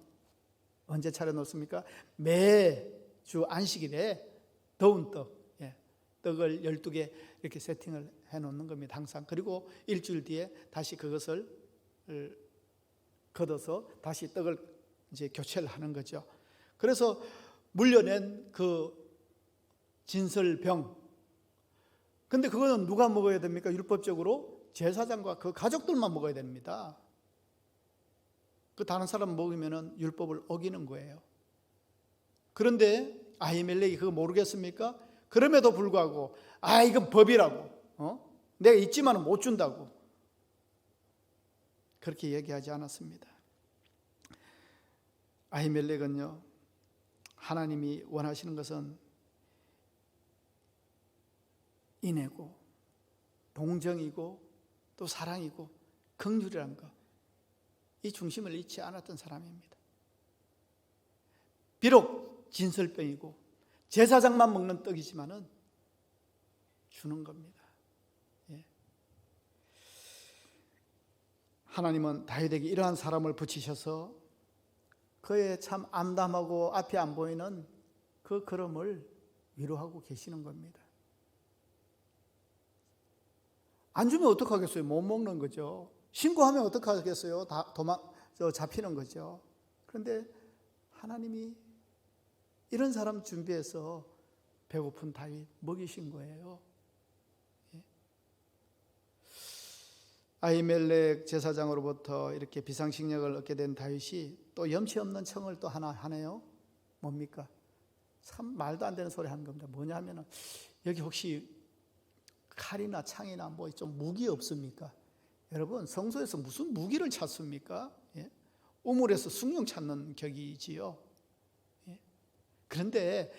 언제 차려놓습니까? 매주 안식일에 더운 떡, 떡을 12개 이렇게 세팅을 해놓는 겁니다. 항상. 그리고 일주일 뒤에 다시 그것을 걷어서 다시 떡을 이제 교체를 하는 거죠. 그래서 물려낸 그 진설병. 근데 그거는 누가 먹어야 됩니까? 율법적으로 제사장과 그 가족들만 먹어야 됩니다. 그 다른 사람 먹으면은 율법을 어기는 거예요. 그런데 아히멜렉이 그거 모르겠습니까? 그럼에도 불구하고 이건 법이라고, 내가 있지만은 못 준다고 그렇게 얘기하지 않았습니다. 아히멜렉은요, 하나님이 원하시는 것은 인애고 동정이고 또 사랑이고 긍휼이라는 것, 이 중심을 잃지 않았던 사람입니다. 비록 진설병이고 제사장만 먹는 떡이지만은 주는 겁니다. 하나님은 다윗에게 이러한 사람을 붙이셔서 그의 참 암담하고 앞이 안 보이는 그 걸음을 위로하고 계시는 겁니다. 안 주면 어떡하겠어요? 못 먹는 거죠. 신고하면 어떡하겠어요? 다 잡히는 거죠. 그런데 하나님이 이런 사람 준비해서 배고픈 다윗 먹이신 거예요. 아히멜렉 제사장으로부터 이렇게 비상식량을 얻게 된 다윗이 또 염치 없는 청을 또 하나 하네요. 뭡니까? 참 말도 안 되는 소리 하는 겁니다. 뭐냐 하면은 여기 혹시 칼이나 창이나 뭐 좀 무기 없습니까? 여러분, 성소에서 무슨 무기를 찾습니까? 우물에서 숭늉 찾는 격이지요. 그런데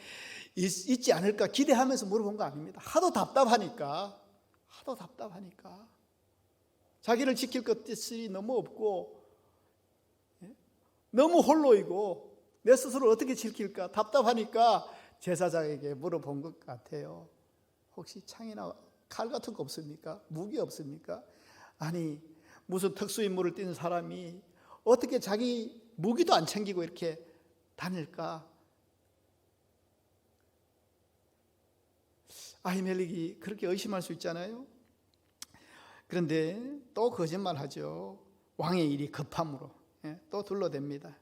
있지 않을까 기대하면서 물어본 거 아닙니다. 하도 답답하니까 자기를 지킬 것이 너무 없고 너무 홀로이고 내 스스로 어떻게 지킬까 답답하니까 제사장에게 물어본 것 같아요. 혹시 창이나 칼 같은 거 없습니까? 무기 없습니까? 아니, 무슨 특수임무를 띈 사람이 어떻게 자기 무기도 안 챙기고 이렇게 다닐까? 아히멜렉이 그렇게 의심할 수 있잖아요. 그런데 또 거짓말하죠. 왕의 일이 급함으로 또 둘러댑니다.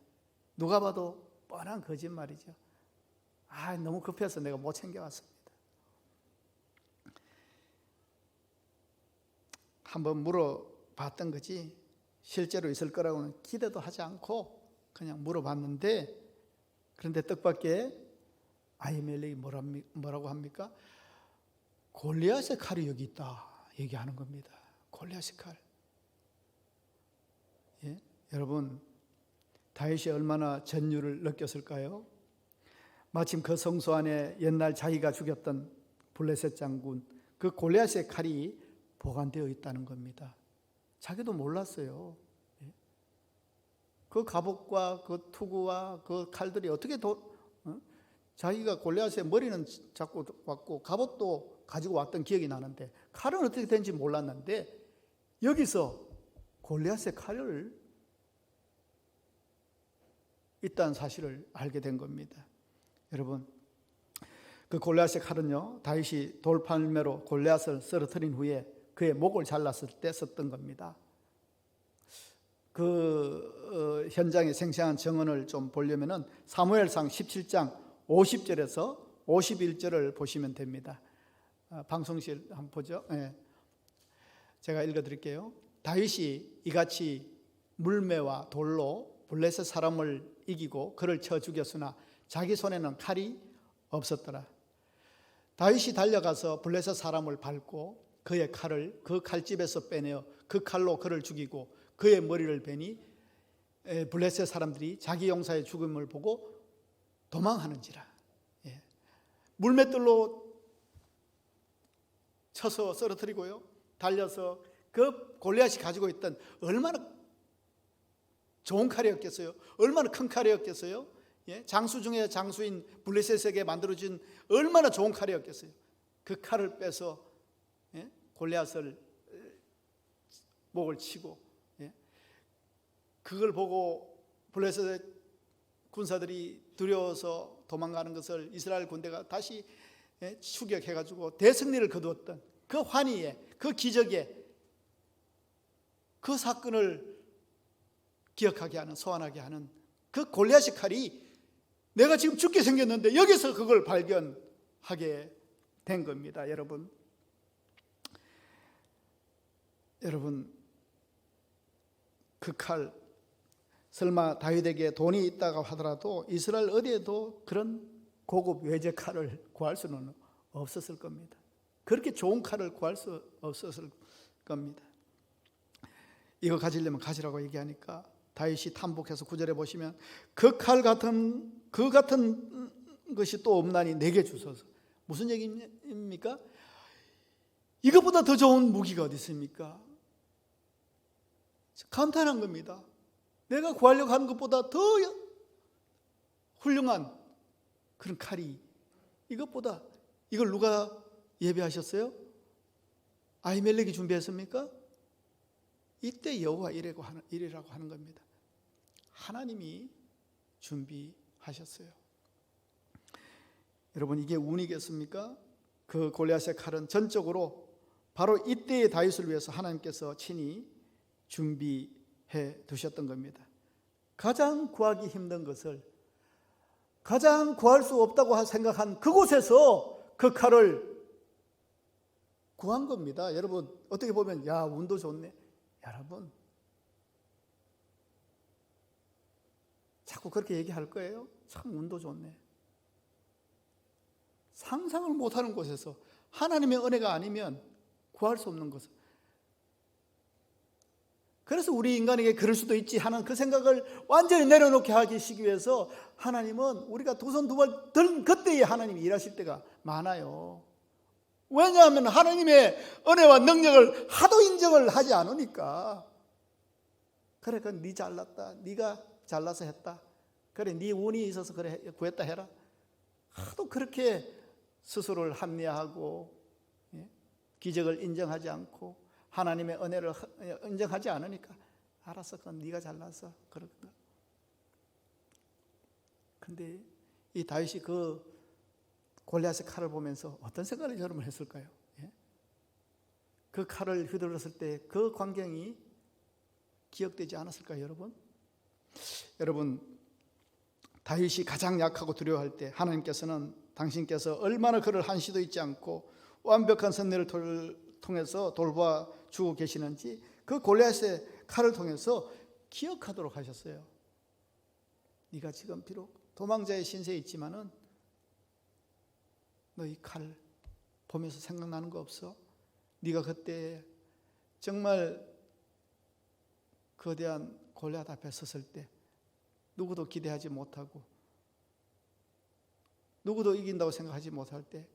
누가 봐도 뻔한 거짓말이죠. 너무 급해서 내가 못 챙겨왔습니다. 한번 물어봤던 거지 실제로 있을 거라고는 기대도 하지 않고 그냥 물어봤는데, 그런데 뜻밖의 아히멜렉이 뭐라고 합니까? 골리앗의 칼이 여기 있다 얘기하는 겁니다. 골리앗의 칼. 여러분, 다윗이 얼마나 전율을 느꼈을까요? 마침 그 성소 안에 옛날 자기가 죽였던 블레셋 장군 그 골리앗의 칼이 보관되어 있다는 겁니다. 자기도 몰랐어요. 그 갑옷과 그 투구와 그 칼들이 어떻게 자기가 골리앗의 머리는 잡고 왔고 갑옷도 가지고 왔던 기억이 나는데 칼은 어떻게 된지 몰랐는데 여기서 골리앗의 칼을 있다는 사실을 알게 된 겁니다. 여러분, 그 골리앗의 칼은요, 다윗이 돌팔매로 골리앗을 쓰러뜨린 후에 그의 목을 잘랐을 때 썼던 겁니다. 그 현장의 생생한 정언을 좀 보려면은 사무엘상 17장 50절에서 51절을 보시면 됩니다. 방송실 한번 보죠. 네. 제가 읽어드릴게요. 다윗이 이같이 물매와 돌로 블레셋 사람을 이기고 그를 쳐 죽였으나 자기 손에는 칼이 없었더라. 다윗이 달려가서 블레셋 사람을 밟고 그의 칼을 그 칼집에서 빼내어 그 칼로 그를 죽이고 그의 머리를 베니 블레셋 사람들이 자기 용사의 죽음을 보고 도망하는지라. 물맷돌로 쳐서 쓰러뜨리고요, 달려서 그 골리앗이 가지고 있던 얼마나 좋은 칼이었겠어요? 얼마나 큰 칼이었겠어요? 장수 중에 장수인 블레셋에게 만들어진 얼마나 좋은 칼이었겠어요? 그 칼을 빼서 골리앗을 목을 치고, 그걸 보고 블레셋 군사들이 두려워서 도망가는 것을 이스라엘 군대가 다시 추격해가지고 대승리를 거두었던 그 환희에, 그 기적에, 그 사건을 기억하게 하는, 소환하게 하는 그 골리앗의 칼이 내가 지금 죽게 생겼는데 여기서 그걸 발견하게 된 겁니다. 여러분, 그 칼, 설마 다윗에게 돈이 있다고 하더라도 이스라엘 어디에도 그런 고급 외제 칼을 구할 수는 없었을 겁니다. 그렇게 좋은 칼을 구할 수 없었을 겁니다. 이거 가지려면 가지라고 얘기하니까 다윗이 탐복해서 9절에 보시면 그 칼 같은 것이 또 없나니 내게 주소서. 무슨 얘기입니까? 이것보다 더 좋은 무기가 어디 있습니까? 간단한 겁니다. 내가 구하려고 하는 것보다 더 훌륭한 그런 칼이 이것보다, 이걸 누가 예배하셨어요? 아히멜렉이 준비했습니까? 이때 여호와 이라고 하는 겁니다. 하나님이 준비하셨어요. 여러분, 이게 운이겠습니까? 그 골리앗의 칼은 전적으로 바로 이때의 다윗을 위해서 하나님께서 친히 준비해 두셨던 겁니다. 가장 구하기 힘든 것을, 가장 구할 수 없다고 생각한 그곳에서 그 칼을 구한 겁니다. 여러분, 어떻게 보면 야, 운도 좋네. 여러분, 자꾸 그렇게 얘기할 거예요? 참 운도 좋네. 상상을 못하는 곳에서, 하나님의 은혜가 아니면 구할 수 없는 것을. 그래서 우리 인간에게 그럴 수도 있지 하는 그 생각을 완전히 내려놓게 하기 위해서 하나님은 우리가 두 손 두 발 든 그때에 하나님이 일하실 때가 많아요. 왜냐하면 하나님의 은혜와 능력을 하도 인정을 하지 않으니까. 그래, 그건 네 잘났다, 네가 잘나서 했다, 그래 네 운이 있어서 그래 구했다 해라. 하도 그렇게 스스로를 합리화하고 기적을 인정하지 않고 하나님의 은혜를 인정하지 않으니까 알았어, 그건 네가 잘나서 그런가. 근데 이 다윗이 그 골리앗의 칼을 보면서 어떤 생각을 여러분 했을까요? 그 칼을 휘둘렀을 때 그 광경이 기억되지 않았을까요, 여러분? 여러분, 다윗이 가장 약하고 두려워할 때 하나님께서는 당신께서 얼마나 그를 한시도 잊지 않고 완벽한 섭리를 통해서 돌봐 주고 계시는지 그 골리앗의 칼을 통해서 기억하도록 하셨어요. 네가 지금 비록 도망자의 신세에 있지만은 너 이 칼 보면서 생각나는 거 없어? 네가 그때 정말 거대한 골리앗 앞에 섰을 때 누구도 기대하지 못하고 누구도 이긴다고 생각하지 못할 때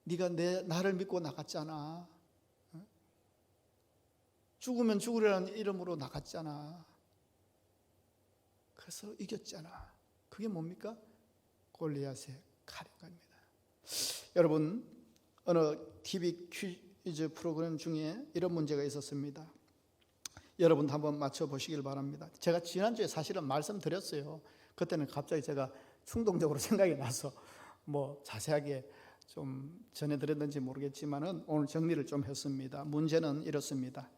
네가 나를 믿고 나갔잖아. 죽으면 죽으려는 이름으로 나갔잖아. 그래서 이겼잖아. 그게 뭡니까? 골리앗의 칼인 겁니다. 여러분, 어느 TV 퀴즈 프로그램 중에 이런 문제가 있었습니다. 여러분도 한번 맞춰보시길 바랍니다. 제가 지난주에 사실은 말씀드렸어요. 그때는 갑자기 제가 충동적으로 생각이 나서 뭐 자세하게 좀 전해드렸는지 모르겠지만은 오늘 정리를 좀 했습니다. 문제는 이렇습니다.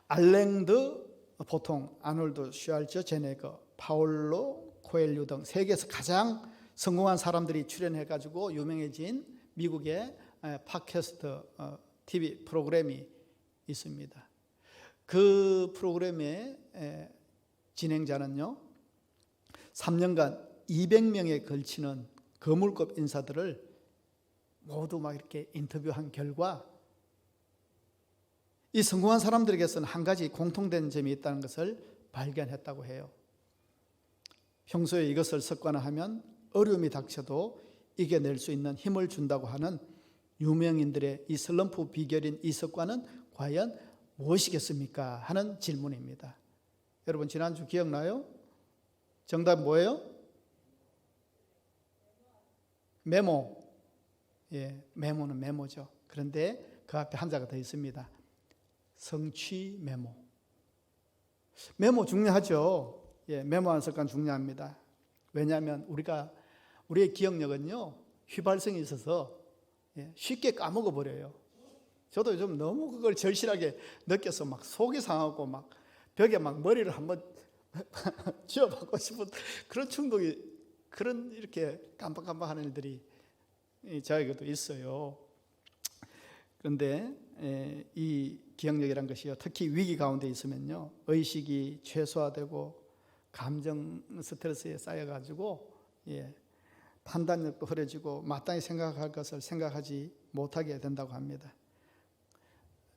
알랭드 보통, 아놀드 슈왈츠제네거, 파울로 코엘류 등 세계에서 가장 성공한 사람들이 출연해가지고 유명해진 미국의 팟캐스트 TV 프로그램이 있습니다. 그 프로그램의 진행자는요, 3년간 200명에 걸치는 거물급 인사들을 모두 막 이렇게 인터뷰한 결과 이 성공한 사람들에게서는 한 가지 공통된 점이 있다는 것을 발견했다고 해요. 평소에 이것을 습관화하면 어려움이 닥쳐도 이겨낼 수 있는 힘을 준다고 하는 유명인들의 이 슬럼프 비결인 이 습관은 과연 무엇이겠습니까? 하는 질문입니다. 여러분 지난주 기억나요? 정답 뭐예요? 메모. 예, 메모는 메모죠. 그런데 그 앞에 한자가 더 있습니다. 성취 메모. 메모 중요하죠. 예, 메모하는 습관 중요합니다. 왜냐하면 우리의 기억력은요, 휘발성이 있어서 쉽게 까먹어 버려요. 저도 요즘 너무 그걸 절실하게 느껴서 막 속이 상하고 막 벽에 막 머리를 한번 쥐어박고 싶은 그런 충동이, 그런 이렇게 깜빡깜빡하는 일들이 저에게도 있어요. 그런데 이 기억력이란 것이요, 특히 위기 가운데 있으면요, 의식이 최소화되고 감정 스트레스에 쌓여가지고 판단력도 흐려지고 마땅히 생각할 것을 생각하지 못하게 된다고 합니다.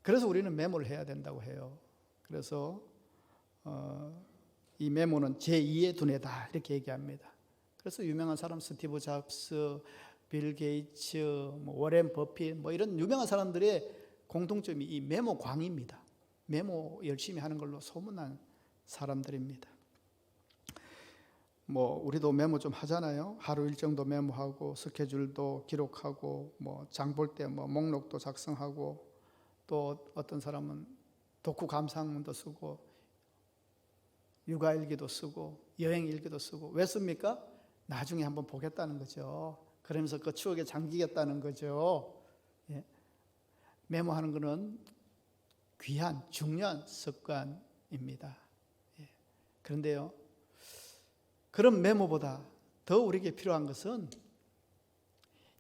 그래서 우리는 메모를 해야 된다고 해요. 그래서 이 메모는 제2의 두뇌다 이렇게 얘기합니다. 그래서 유명한 사람 스티브 잡스, 빌 게이츠, 워렌 버핏 이런 유명한 사람들의 공통점이 이 메모광입니다. 메모 열심히 하는 걸로 소문난 사람들입니다. 우리도 메모 좀 하잖아요. 하루 일정도 메모하고 스케줄도 기록하고 장 볼 때 목록도 작성하고 또 어떤 사람은 독후 감상문도 쓰고 육아일기도 쓰고 여행일기도 쓰고 왜 씁니까? 나중에 한번 보겠다는 거죠. 그러면서 그 추억에 잠기겠다는 거죠. 예. 메모하는 것은 귀한 중요한 습관입니다. 예. 그런데요, 그런 메모보다 더 우리에게 필요한 것은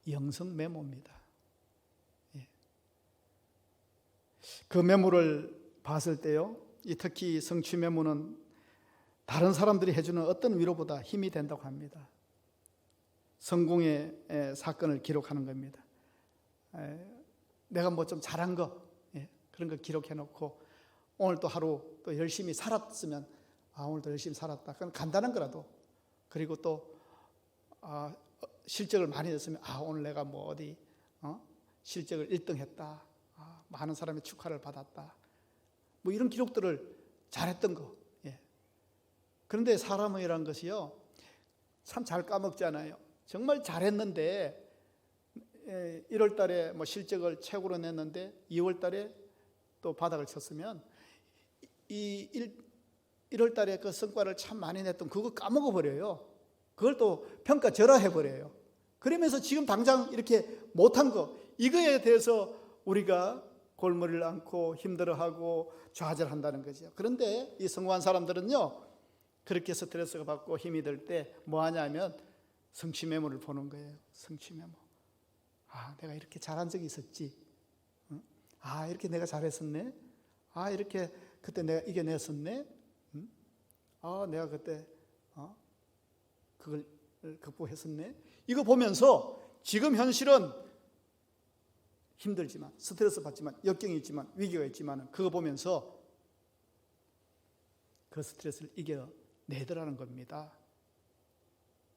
영성 메모입니다. 예. 그 메모를 봤을 때요, 특히 성취 메모는 다른 사람들이 해주는 어떤 위로보다 힘이 된다고 합니다. 성공의 사건을 기록하는 겁니다. 내가 좀 잘한 거, 그런 거 기록해 놓고 오늘 또 하루 또 열심히 살았으면 오늘도 열심히 살았다. 그건 간단한 거라도, 그리고 또 실적을 많이 냈으면 오늘 내가 어디 실적을 1등 했다. 많은 사람의 축하를 받았다. 이런 기록들을 잘했던 거. 그런데 사람이라는 것이요, 참 잘 까먹잖아요. 정말 잘했는데 1월 달에 실적을 최고로 냈는데 2월 달에 또 바닥을 쳤으면 이 1월 달에 그 성과를 참 많이 냈던 그거 까먹어 버려요. 그걸 또 평가절하해 버려요. 그러면서 지금 당장 이렇게 못한 거, 이거에 대해서 우리가 골머리를 앓고 힘들어하고 좌절한다는 거죠. 그런데 이 성공한 사람들은요, 그렇게 스트레스가 받고 힘이 들 때 뭐 하냐면 성취 메모를 보는 거예요. 성취 메모. 내가 이렇게 잘한 적이 있었지. 이렇게 내가 잘했었네. 이렇게 그때 내가 이겨냈었네. 내가 그때 그걸 극복했었네. 이거 보면서 지금 현실은 힘들지만, 스트레스 받지만, 역경이 있지만, 위기가 있지만, 그거 보면서 그 스트레스를 이겨내더라는 겁니다.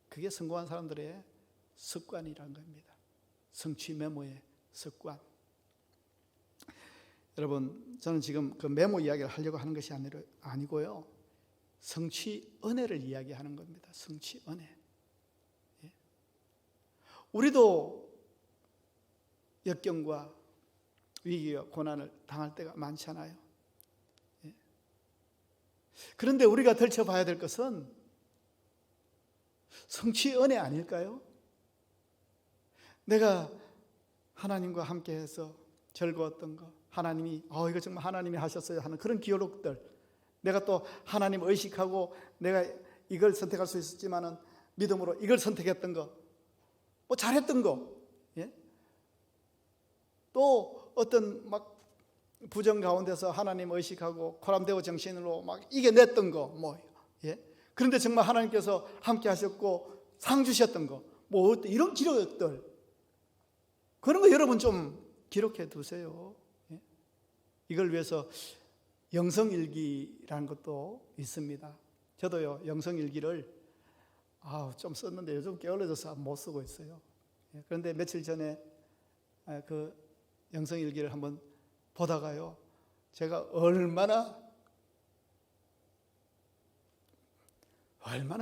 그게 성공한 사람들의 습관이란 겁니다. 성취 메모의 습관. 여러분, 저는 지금 그 메모 이야기를 하려고 하는 것이 아니고요, 성취 은혜를 이야기하는 겁니다. 성취 은혜. 예. 우리도 역경과 위기와 고난을 당할 때가 많잖아요. 예. 그런데 우리가 들춰봐야 될 것은 성취 은혜 아닐까요? 내가 하나님과 함께해서 즐거웠던 거, 하나님이 이거 정말 하나님이 하셨어요 하는 그런 기록들, 내가 또 하나님 의식하고 내가 이걸 선택할 수 있었지만은 믿음으로 이걸 선택했던 거, 뭐 잘했던 거, 예? 또 어떤 막 부정 가운데서 하나님 의식하고 코람데오 정신으로 막 이겨냈던 거, 뭐, 예? 그런데 정말 하나님께서 함께 하셨고 상 주셨던 거, 뭐 이런 기록들, 그런 거 여러분 좀 기록해 두세요. 예? 이걸 위해서 영성일기라는 것도 있습니다. 저도요, 영성일기를 좀 썼는데 요즘 게을러져서 못 쓰고 있어요. 예? 그런데 며칠 전에 그 영성일기를 한번 보다가요, 제가 얼마나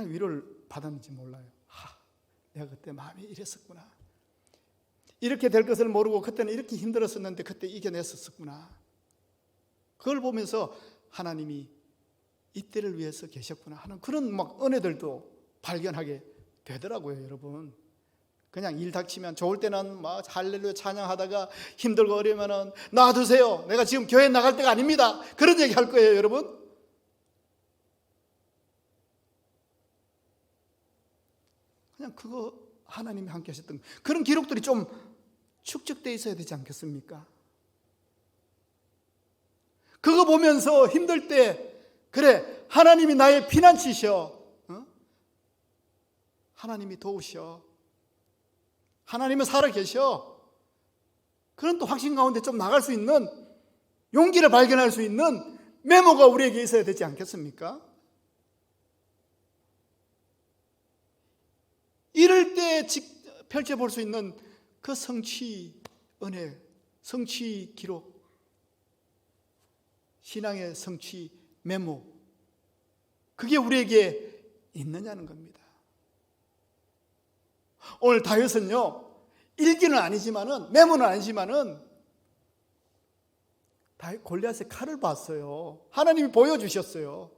위로를 받았는지 몰라요. 내가 그때 마음이 이랬었구나. 이렇게 될 것을 모르고 그때는 이렇게 힘들었었는데 그때 이겨냈었구나. 그걸 보면서 하나님이 이때를 위해서 계셨구나 하는 그런 막 은혜들도 발견하게 되더라고요, 여러분. 그냥 일 닥치면, 좋을 때는 막 할렐루야 찬양하다가 힘들고 어려우면은 놔두세요, 내가 지금 교회 나갈 때가 아닙니다, 그런 얘기 할 거예요, 여러분. 그냥 그거 하나님이 함께 하셨던 그런 기록들이 좀 축적되어 있어야 되지 않겠습니까? 그거 보면서 힘들 때, 그래, 하나님이 나의 피난처셔, 하나님이 도우셔, 하나님은 살아계셔, 그런 또 확신 가운데 좀 나갈 수 있는 용기를 발견할 수 있는 메모가 우리에게 있어야 되지 않겠습니까? 이럴 때 펼쳐볼 수 있는 그 성취 은혜, 성취 기록, 신앙의 성취 메모, 그게 우리에게 있느냐는 겁니다. 오늘 다윗은요, 일기는 아니지만은, 메모는 아니지만은 골리앗의 칼을 봤어요. 하나님이 보여주셨어요.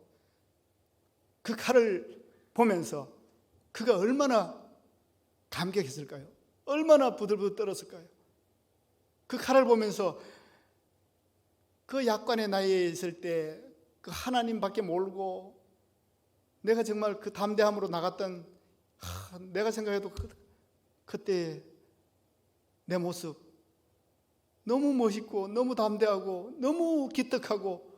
그 칼을 보면서 그가 얼마나 감격했을까요? 얼마나 부들부들 떨었을까요? 그 칼을 보면서 그 약관의 나이에 있을 때 그 하나님밖에 모르고 내가 정말 그 담대함으로 나갔던, 내가 생각해도 그때 내 모습 너무 멋있고 너무 담대하고 너무 기특하고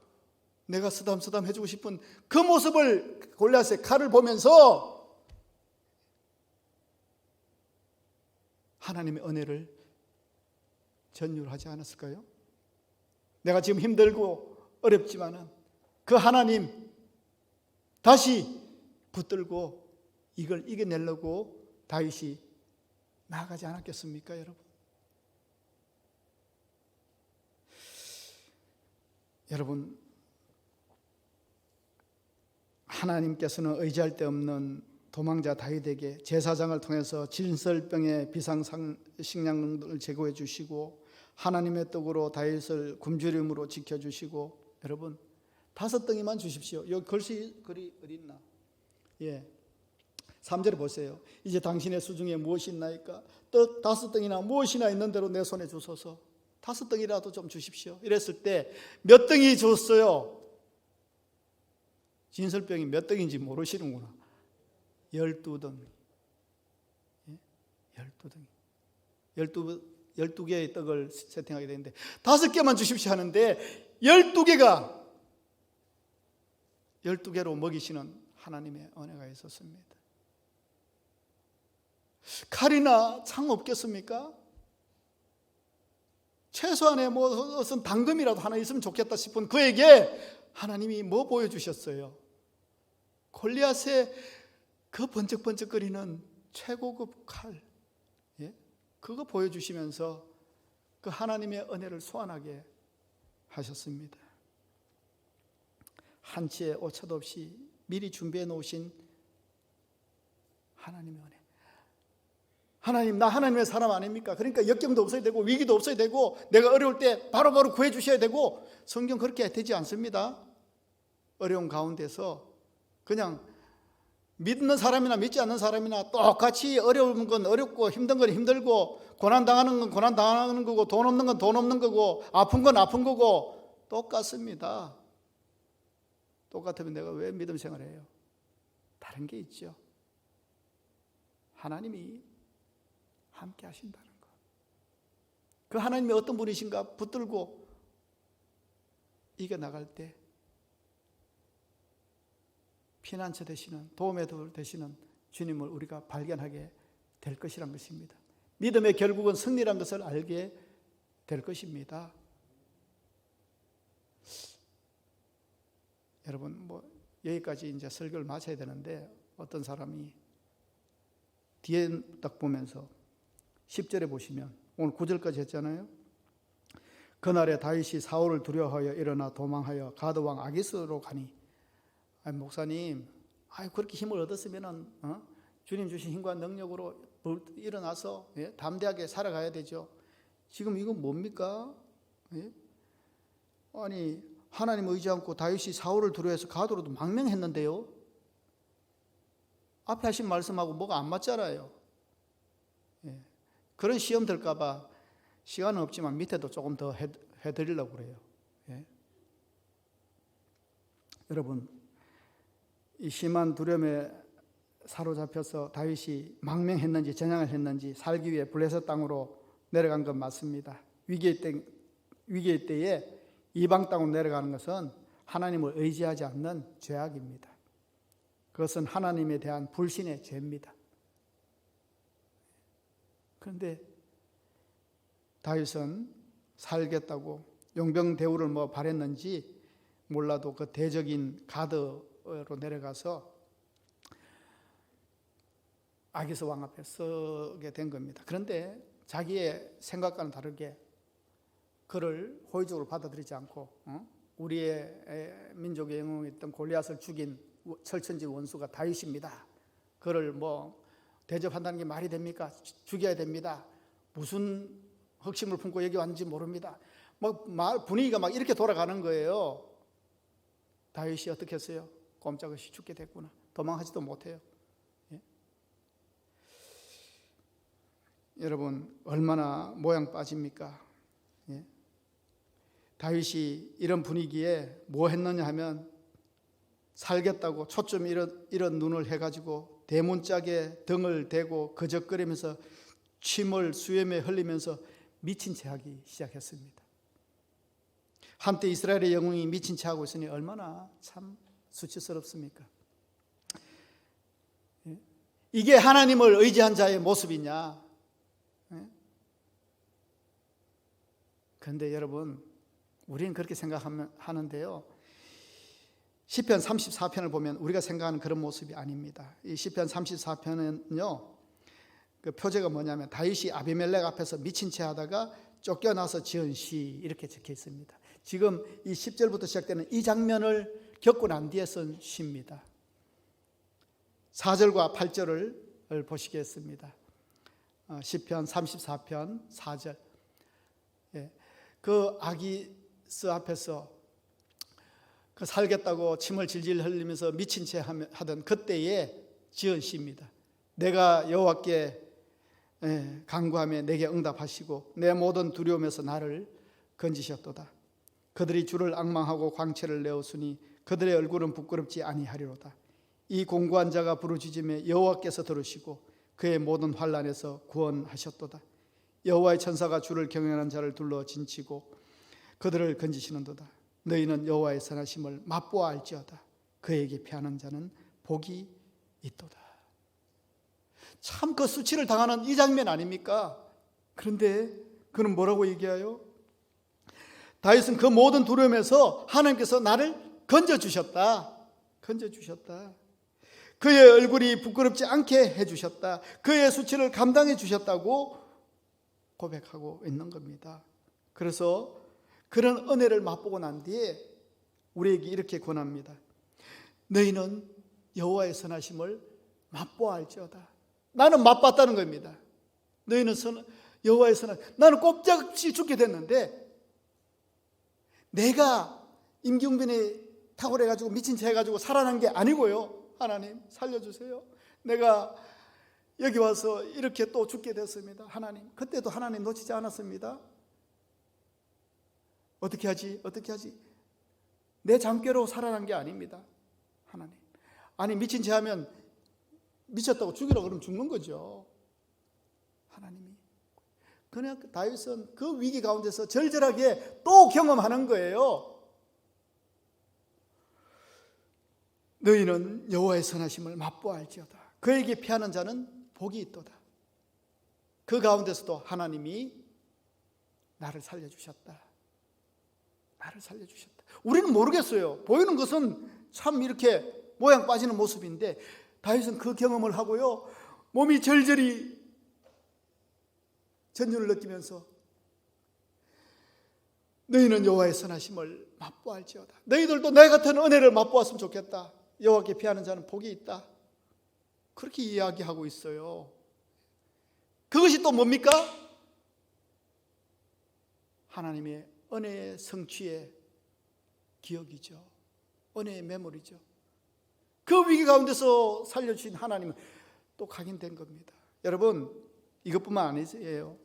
내가 쓰담쓰담 해주고 싶은 그 모습을 골리앗의 칼을 보면서 하나님의 은혜를 전율하지 않았을까요? 내가 지금 힘들고 어렵지만은 그 하나님 다시 붙들고 이걸 이겨내려고 다윗이 나아가지 않았겠습니까, 여러분? 여러분, 하나님께서는 의지할 데 없는 도망자 다윗에게 제사장을 통해서 진설병의 비상식량을 제공해 주시고 하나님의 떡으로 다윗을 굶주림으로 지켜주시고, 여러분 5덩이만 주십시오. 여기 글이 어디 있나? 예, 3절에 보세요. 이제 당신의 수중에 무엇이 있나이까? 떡 5덩이나 무엇이나 있는 대로 내 손에 주소서. 5덩이라도 좀 주십시오. 이랬을 때 몇 덩이 줬어요? 진설병이 몇 덩인지 모르시는구나. 12덩이. 예? 12덩이. 12개의 떡을 세팅하게 되는데 5개만 주십시오 하는데 12개로 먹이시는 하나님의 은혜가 있었습니다. 칼이나 창 없겠습니까? 최소한의 무슨 당금이라도 하나 있으면 좋겠다 싶은 그에게 하나님이 뭐 보여주셨어요? 골리앗의 그 번쩍번쩍거리는 최고급 칼, 그거 보여주시면서 그 하나님의 은혜를 소환하게 하셨습니다. 한치의 오차도 없이 미리 준비해 놓으신 하나님의 은혜. 하나님, 나 하나님의 사람 아닙니까? 그러니까 역경도 없어야 되고 위기도 없어야 되고 내가 어려울 때 바로바로 구해 주셔야 되고, 성경 그렇게 되지 않습니다. 어려운 가운데서 그냥 믿는 사람이나 믿지 않는 사람이나 똑같이 어려운 건 어렵고 힘든 건 힘들고 고난당하는 건 고난당하는 거고 돈 없는 건 돈 없는 거고 아픈 건 아픈 거고 똑같습니다. 똑같으면 내가 왜 믿음 생활을 해요? 다른 게 있죠. 하나님이 함께 하신다는 것. 그 하나님이 어떤 분이신가 붙들고 이겨나갈 때 피난처 되시는, 도움의 돌 되시는 주님을 우리가 발견하게 될 것이란 것입니다. 믿음의 결국은 승리란 것을 알게 될 것입니다. 여러분, 여기까지 이제 설교를 마쳐야 되는데, 어떤 사람이 뒤에 딱 보면서 10절에 보시면 오늘 9절까지 했잖아요. 그날에 다윗이 사울을 두려워하여 일어나 도망하여 가드 왕 아기스로 가니, 아니, 목사님, 그렇게 힘을 얻었으면은 주님 주신 힘과 능력으로 일어나서 담대하게 살아가야 되죠. 지금 이건 뭡니까? 아니, 하나님 의지 않고 다윗이 사울을 두려워해서 가드로도 망명했는데요. 앞에 하신 말씀하고 뭐가 안 맞잖아요. 그런 시험 들까 봐 시간은 없지만 밑에도 조금 더 해드리려고 그래요. 여러분, 이 심한 두려움에 사로잡혀서 다윗이 망명했는지 전향을 했는지 살기 위해 블레셋 땅으로 내려간 건 맞습니다. 위기의 때에 이방 땅으로 내려가는 것은 하나님을 의지하지 않는 죄악입니다. 그것은 하나님에 대한 불신의 죄입니다. 그런데 다윗은 살겠다고 용병 대우를 바랬는지 몰라도 그 대적인 가드로 내려가서 아기스 왕 앞에 서게 된 겁니다. 그런데 자기의 생각과는 다르게 그를 호의적으로 받아들이지 않고 우리의 민족의 영웅이었던 골리앗을 죽인 철천지 원수가 다윗입니다. 그를 대접한다는 게 말이 됩니까? 죽여야 됩니다. 무슨 흑심을 품고 여기 왔는지 모릅니다. 분위기가 이렇게 돌아가는 거예요. 다윗이 어떻게 했어요? 꼼짝없이 죽게 됐구나. 도망하지도 못해요. 여러분, 얼마나 모양 빠집니까? 다윗이 이런 분위기에 뭐 했느냐 하면 살겠다고 초점 이런 눈을 해가지고 대문짝에 등을 대고 거적거리면서 침을 수염에 흘리면서 미친 채 하기 시작했습니다. 한때 이스라엘의 영웅이 미친 채 하고 있으니 얼마나 참 수치스럽습니까? 이게 하나님을 의지한 자의 모습이냐? 그런데 여러분, 우리는 그렇게 생각하는데요. 시편 34편을 보면 우리가 생각하는 그런 모습이 아닙니다. 이 시편 34편은요, 그 표제가 뭐냐면 다윗이 아비멜렉 앞에서 미친 채 하다가 쫓겨나서 지은 시, 이렇게 적혀 있습니다. 지금 이 10절부터 시작되는 이 장면을 겪고 난 뒤에 쓴 시입니다. 4절과 8절을 보시겠습니다. 시편 34편 4절. 그 아기스 앞에서 그 살겠다고 침을 질질 흘리면서 미친 채 하던 그때에 지은 시입니다. 내가 여호와께 간구하며 내게 응답하시고 내 모든 두려움에서 나를 건지셨도다. 그들이 주를 앙망하고 광채를 내었으니 그들의 얼굴은 부끄럽지 아니하리로다. 이 공고한 자가 부르짖음에 여호와께서 들으시고 그의 모든 환난에서 구원하셨도다. 여호와의 천사가 주를 경외하는 자를 둘러 진치고 그들을 건지시는도다. 너희는 여호와의 선하심을 맛보아 알지어다. 그에게 피하는 자는 복이 있도다. 참 그 수치를 당하는 이 장면 아닙니까? 그런데 그는 뭐라고 얘기해요? 다윗은 그 모든 두려움에서 하나님께서 나를 건져주셨다. 건져주셨다. 그의 얼굴이 부끄럽지 않게 해주셨다. 그의 수치를 감당해 주셨다고 고백하고 있는 겁니다. 그래서 그런 은혜를 맛보고 난 뒤에 우리에게 이렇게 권합니다. 너희는 여호와의 선하심을 맛보아할지어다. 나는 맛봤다는 겁니다. 너희는 여호와의 선하심. 나는 꼼짝없이 죽게 됐는데 내가 임경변에 탁월해가지고 미친 채 해가지고 살아난 게 아니고요. 하나님 살려주세요. 내가 여기 와서 이렇게 또 죽게 됐습니다. 하나님, 그때도 하나님 놓치지 않았습니다. 어떻게 하지? 내 잠깨로 살아난 게 아닙니다. 하나님, 아니 미친 채 하면 미쳤다고 죽이라고 그러면 죽는 거죠. 하나님이. 그냥 다윗은 그 위기 가운데서 절절하게 또 경험하는 거예요. 너희는 여호와의 선하심을 맛보아할지어다. 그에게 피하는 자는 복이 있도다. 그 가운데서도 하나님이 나를 살려주셨다. 우리는 모르겠어요. 보이는 것은 참 이렇게 모양 빠지는 모습인데 다윗은 그 경험을 하고요, 몸이 절절히 전율을 느끼면서 너희는 여호와의 선하심을 맛보아할지어다. 너희들도 내 같은 은혜를 맛보았으면 좋겠다. 여호와께 피하는 자는 복이 있다. 그렇게 이야기하고 있어요. 그것이 또 뭡니까? 하나님의 은혜의 성취의 기억이죠. 은혜의 메모리죠. 그 위기 가운데서 살려주신 하나님은 또 각인된 겁니다. 여러분, 이것뿐만 아니에요.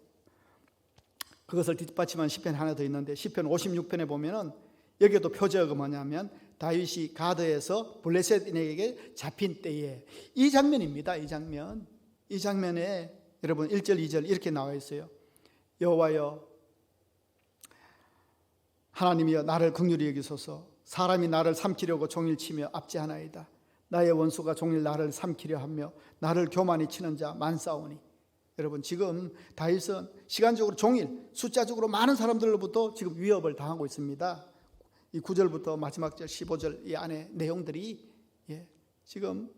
그것을 뒷받침한 시편 하나 더 있는데 시편 56편에 보면은 여기에도 표제어가 뭐냐면 다윗이 가드에서 블레셋인에게 잡힌 때에, 이 장면입니다. 이 장면에 여러분 1절 2절 이렇게 나와 있어요. 여호와여 하나님이여 나를 긍휼히 여기소서. 사람이 나를 삼키려고 종일 치며 압제하나이다. 나의 원수가 종일 나를 삼키려 하며 나를 교만히 치는 자 많사오니. 여러분, 지금 다윗은 시간적으로 종일 숫자적으로 많은 사람들로부터 지금 위협을 당하고 있습니다. 이 9절부터 마지막 절 15절 이 안에 내용들이 지금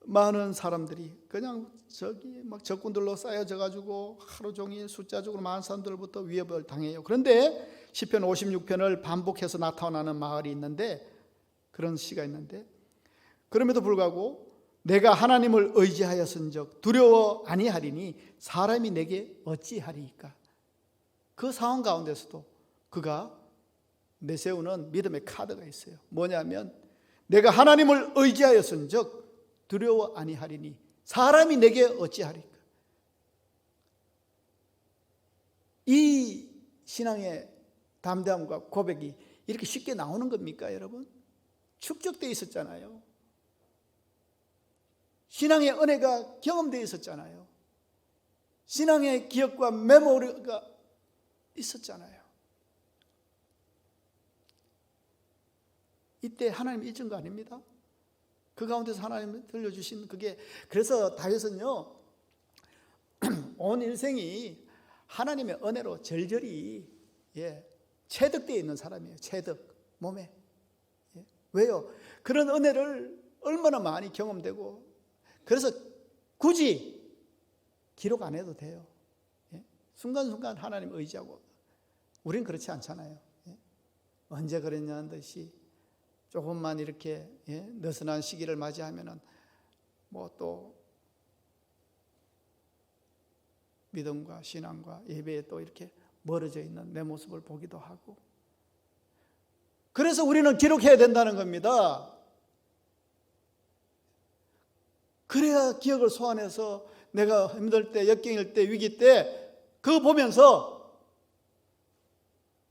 많은 사람들이 그냥 저기 막 적군들로 쌓여져 가지고 하루 종일 숫자적으로 많은 사람들로부터 위협을 당해요. 그런데 시편 56편을 반복해서 나타나는 마을이 있는데, 그런 시가 있는데, 그럼에도 불구하고 내가 하나님을 의지하였은즉 두려워 아니하리니 사람이 내게 어찌하리이까. 그 상황 가운데서도 그가 내세우는 믿음의 카드가 있어요. 뭐냐면 내가 하나님을 의지하였은즉 두려워 아니하리니 사람이 내게 어찌하리까. 이 신앙의 담대함과 고백이 이렇게 쉽게 나오는 겁니까, 여러분? 축적되어 있었잖아요. 신앙의 은혜가 경험되어 있었잖아요. 신앙의 기억과 메모리가 있었잖아요. 이때 하나님 잊은 거 아닙니다? 그 가운데서 하나님이 들려주신 그게, 그래서 다윗은요 온 인생이 하나님의 은혜로 절절히 체득되어 있는 사람이에요. 체득, 몸에. 왜요? 그런 은혜를 얼마나 많이 경험되고, 그래서 굳이 기록 안 해도 돼요. 순간순간 하나님 의지하고. 우린 그렇지 않잖아요. 언제 그랬냐는 듯이 조금만 이렇게 느슨한 시기를 맞이하면은 뭐 또 믿음과 신앙과 예배에 또 이렇게 멀어져 있는 내 모습을 보기도 하고. 그래서 우리는 기록해야 된다는 겁니다. 그래야 기억을 소환해서 내가 힘들 때, 역경일 때, 위기 때 그거 보면서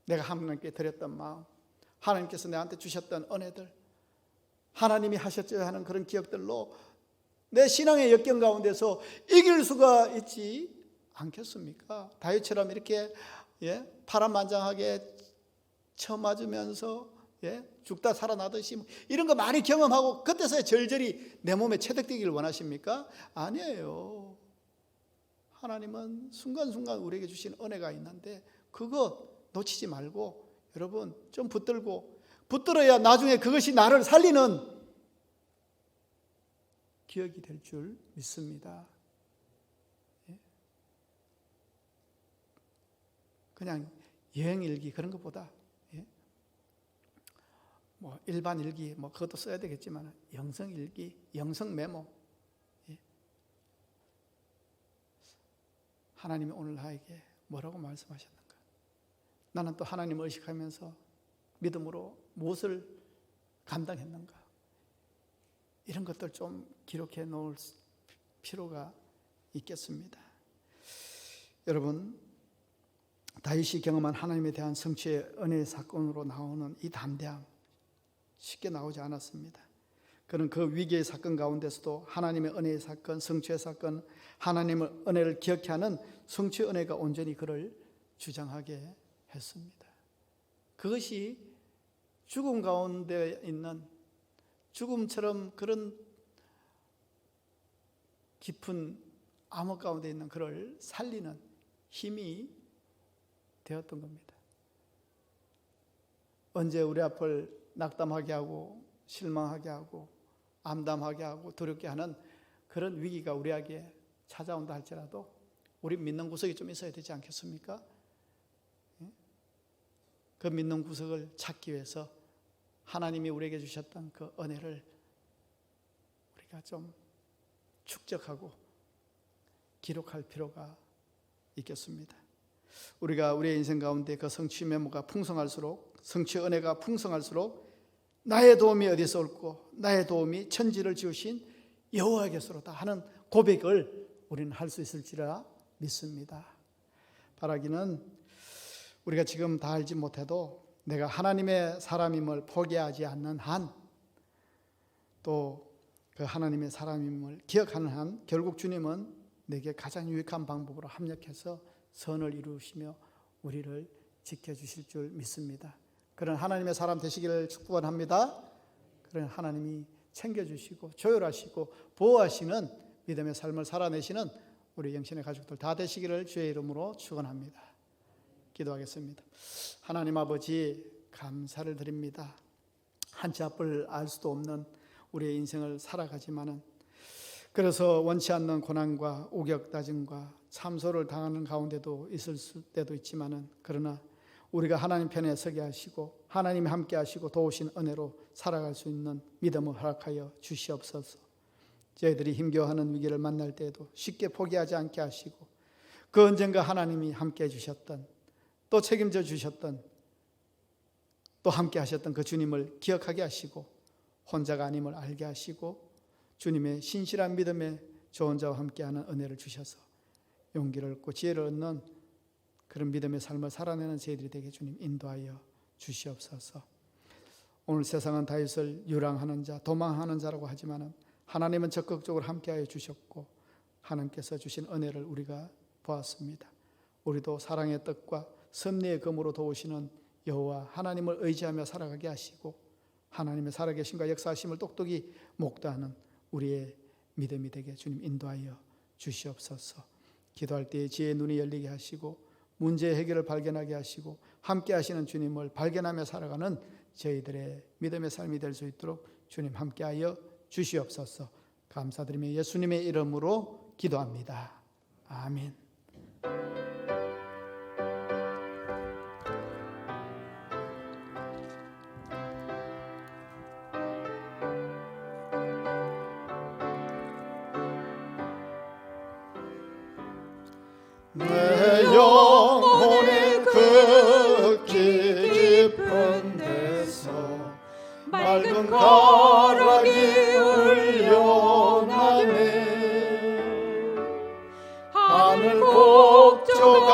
내가 하나님께 드렸던 마음, 하나님께서 내한테 주셨던 은혜들, 하나님이 하셨어야 하는 그런 기억들로 내 신앙의 역경 가운데서 이길 수가 있지 않겠습니까? 다윗처럼 이렇게 파란만장하게 쳐맞으면서 죽다 살아나듯이 이런 거 많이 경험하고 그때서야 절절히 내 몸에 체득되기를 원하십니까? 아니에요. 하나님은 순간순간 우리에게 주신 은혜가 있는데 그거 놓치지 말고 여러분 좀 붙들어야 나중에 그것이 나를 살리는 기억이 될 줄 믿습니다. 그냥 여행 일기 그런 것보다 뭐 일반 일기 뭐 그것도 써야 되겠지만 영성 일기, 영성 메모. 하나님이 오늘 나에게 뭐라고 말씀하셨는가? 나는 또 하나님을 의식하면서 믿음으로 무엇을 감당했는가? 이런 것들 좀 기록해 놓을 필요가 있겠습니다. 여러분, 다윗이 경험한 하나님에 대한 성취의 은혜의 사건으로 나오는 이 담대함 쉽게 나오지 않았습니다. 그는 그 위기의 사건 가운데서도 하나님의 은혜의 사건, 성취의 사건, 하나님의 은혜를 기억해 하는 성취의 은혜가 온전히 그를 주장하게 했습니다. 그것이 죽음 가운데 있는, 죽음처럼 그런 깊은 암흑 가운데 있는 그를 살리는 힘이 되었던 겁니다. 언제 우리 앞을 낙담하게 하고 실망하게 하고 암담하게 하고 두렵게 하는 그런 위기가 우리에게 찾아온다 할지라도 우리 믿는 구석이 좀 있어야 되지 않겠습니까? 그 믿는 구석을 찾기 위해서 하나님이 우리에게 주셨던 그 은혜를 우리가 좀 축적하고 기록할 필요가 있겠습니다. 우리가 우리의 인생 가운데 그 성취 메모가 풍성할수록, 성취 은혜가 풍성할수록 나의 도움이 어디서 올고 나의 도움이 천지를 지으신 여호와께서로다 하는 고백을 우리는 할 수 있을지라 믿습니다. 바라기는 우리가 지금 다 알지 못해도 내가 하나님의 사람임을 포기하지 않는 한, 또 그 하나님의 사람임을 기억하는 한, 결국 주님은 내게 가장 유익한 방법으로 합력해서 선을 이루시며 우리를 지켜주실 줄 믿습니다. 그런 하나님의 사람 되시기를 축원합니다. 그런 하나님이 챙겨주시고 조율하시고 보호하시는 믿음의 삶을 살아내시는 우리 영신의 가족들 다 되시기를 주의 이름으로 축원합니다. 기도하겠습니다. 하나님 아버지, 감사를 드립니다. 한치 앞을 알 수도 없는 우리의 인생을 살아가지만은, 그래서 원치 않는 고난과 우격다짐과 참소를 당하는 가운데도 있을 때도 있지만은, 그러나 우리가 하나님 편에 서게 하시고 하나님이 함께 하시고 도우신 은혜로 살아갈 수 있는 믿음을 허락하여 주시옵소서. 저희들이 힘겨워하는 위기를 만날 때에도 쉽게 포기하지 않게 하시고, 그 언젠가 하나님이 함께 해주셨던, 또 책임져 주셨던, 또 함께 하셨던 그 주님을 기억하게 하시고 혼자가 아님을 알게 하시고 주님의 신실한 믿음의 좋은 자와 함께하는 은혜를 주셔서 용기를 얻고 지혜를 얻는 그런 믿음의 삶을 살아내는 저희들이 되게 주님 인도하여 주시옵소서. 오늘 세상은 다윗을 유랑하는 자, 도망하는 자라고 하지만 하나님은 적극적으로 함께하여 주셨고 하나님께서 주신 은혜를 우리가 보았습니다. 우리도 사랑의 뜻과 섭리의 검으로 도우시는 여호와 하나님을 의지하며 살아가게 하시고 하나님의 살아계심과 역사하심을 똑똑히 목도하는 우리의 믿음이 되게 주님 인도하여 주시옵소서. 기도할 때에 지혜의 눈이 열리게 하시고 문제의 해결을 발견하게 하시고 함께 하시는 주님을 발견하며 살아가는 저희들의 믿음의 삶이 될 수 있도록 주님 함께하여 주시옵소서. 감사드리며 예수님의 이름으로 기도합니다. 아멘. 내 영혼의 극히 깊은 데서 맑은 가락이 흘려나네. 하늘 곡조가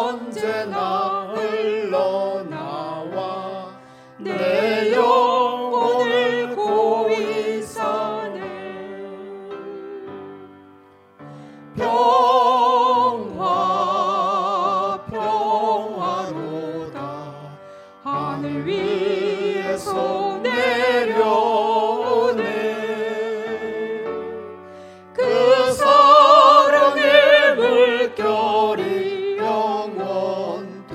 언제나 흘러나와 내 영혼을 고이 사네. 평화로다 하늘 위에서 내려오네. 그 사랑의 물결이 영원토록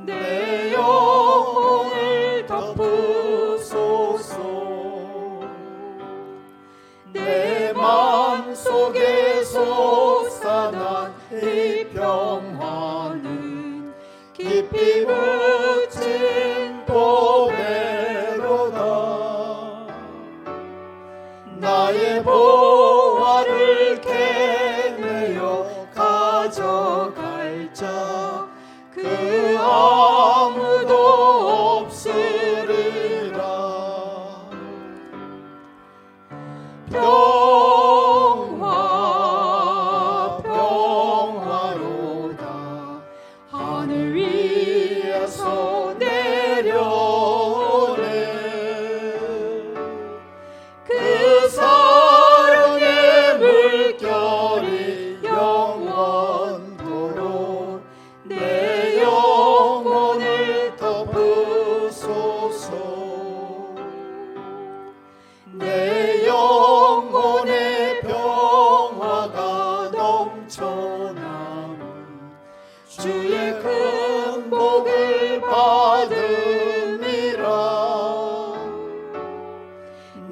내 영혼을 덮으소서. 내 마음속에 솟아난 이 평화는 피 묻힌 보배로다. 나의 보화를 캐내어 가져갈 자 그 아무도 없으리라. 평화 평화로다. 하늘 위에서 내려오네. 그 사랑의 물결이 영원토록 내 영혼을 덮으소서. 내 영혼의 평화가 넘쳐나는 주의 큰 복을 받음이라.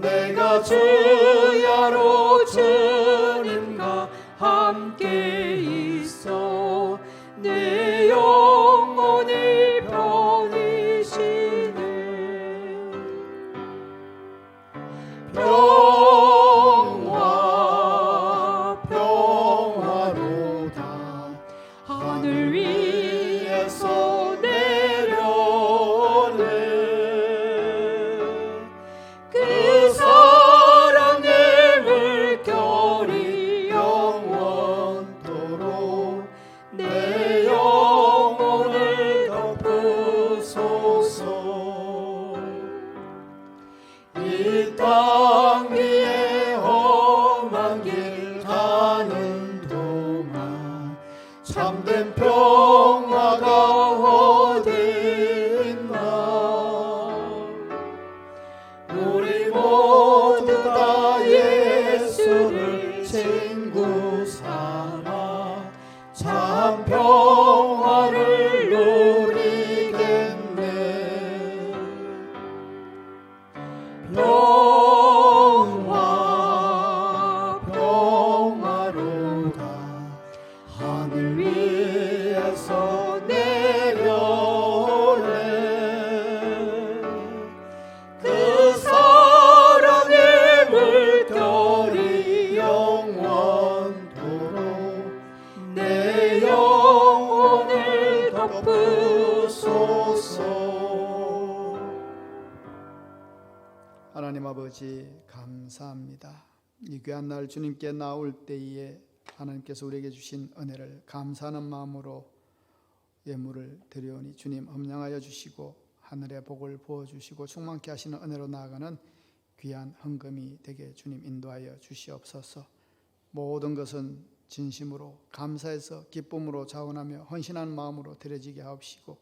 내가 주야로 주님과 함께 있어 내 영혼이 편히시네. 평화 평화로다. 하늘 위에서 내려오네. 그 사랑의 물결이 영원토록 내 영혼을 덮으소서. 이 땅 위에 험한 길 가는 동안 참된 평화가 어디 있나. 우리 모두 다 예수를 친구 삼아 참 평화를 누리겠네. 평화 평화로다. 하늘 위에서 내려오네. 그 사랑의 물결이 영원토록 내 영혼을 덮으소서. 하나님 아버지 감사합니다. 이 귀한 날 주님께 나올 때에 하나님께서 우리에게 주신 은혜를 감사하는 마음으로 예물을 드려오니 주님 함량하여 주시고 하늘의 복을 부어주시고 충만케 하시는 은혜로 나아가는 귀한 헌금이 되게 주님 인도하여 주시옵소서. 모든 것은 진심으로 감사해서 기쁨으로 자원하며 헌신하는 마음으로 드려지게 하옵시고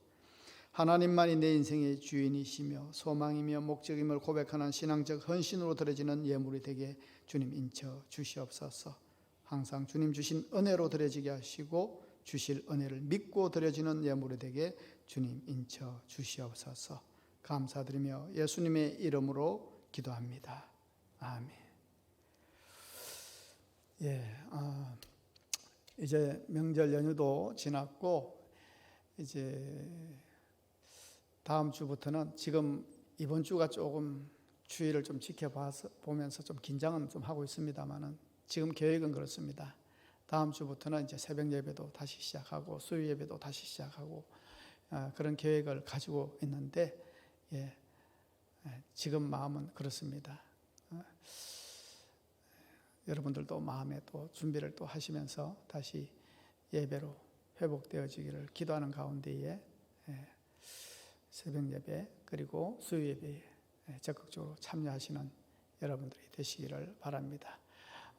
하나님만이 내 인생의 주인이시며 소망이며 목적임을 고백하는 신앙적 헌신으로 드려지는 예물이 되게 주님 인쳐 주시옵소서. 항상 주님 주신 은혜로 드려지게 하시고 주실 은혜를 믿고 드려지는 예물이 되게 주님 인쳐 주시옵소서. 감사드리며 예수님의 이름으로 기도합니다. 아멘. 이제 명절 연휴도 지났고 이제 다음 주부터는 지금 이번 주가 조금 주의를 좀 지켜보면서 좀 긴장은 좀 하고 있습니다만은 지금 계획은 그렇습니다. 다음 주부터는 이제 새벽 예배도 다시 시작하고 수요 예배도 다시 시작하고 그런 계획을 가지고 있는데 지금 마음은 그렇습니다. 여러분들도 마음에 또 준비를 또 하시면서 다시 예배로 회복되어지기를 기도하는 가운데에 새벽 예배 그리고 수요 예배에 적극적으로 참여하시는 여러분들이 되시기를 바랍니다.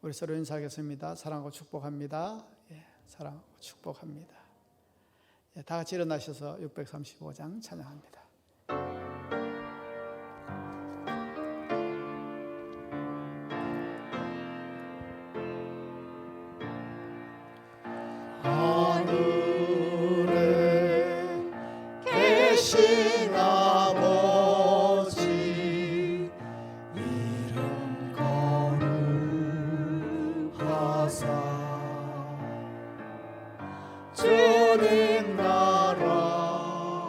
우리 서로 인사하겠습니다. 사랑하고 축복합니다. 사랑하고 축복합니다. 다 같이 일어나셔서 635장 찬양합니다. 하늘에 계신 아버지 이름 거룩하사 주님 나라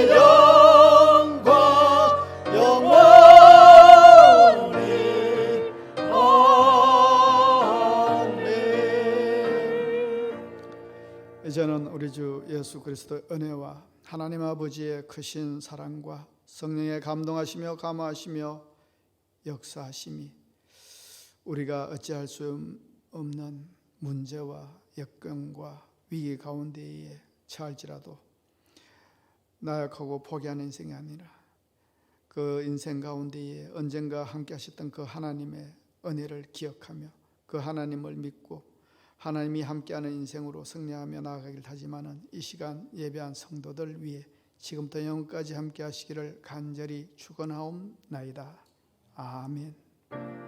영광 영원히 아멘. 이제는 우리 주 예수 그리스도의 은혜와 하나님 아버지의 크신 사랑과 성령의 감동하시며 감화하시며 역사하심이 우리가 어찌할 수 없는 문제와 역경과 위기 가운데에 처할지라도 나약하고 포기하는 인생이 아니라 그 인생 가운데에 언젠가 함께 하셨던 그 하나님의 은혜를 기억하며 그 하나님을 믿고 하나님이 함께하는 인생으로 승리하며 나아가길 하지만은 이 시간 예배한 성도들 위해 지금부터 영원까지 함께 하시기를 간절히 축원하옵나이다. 아멘.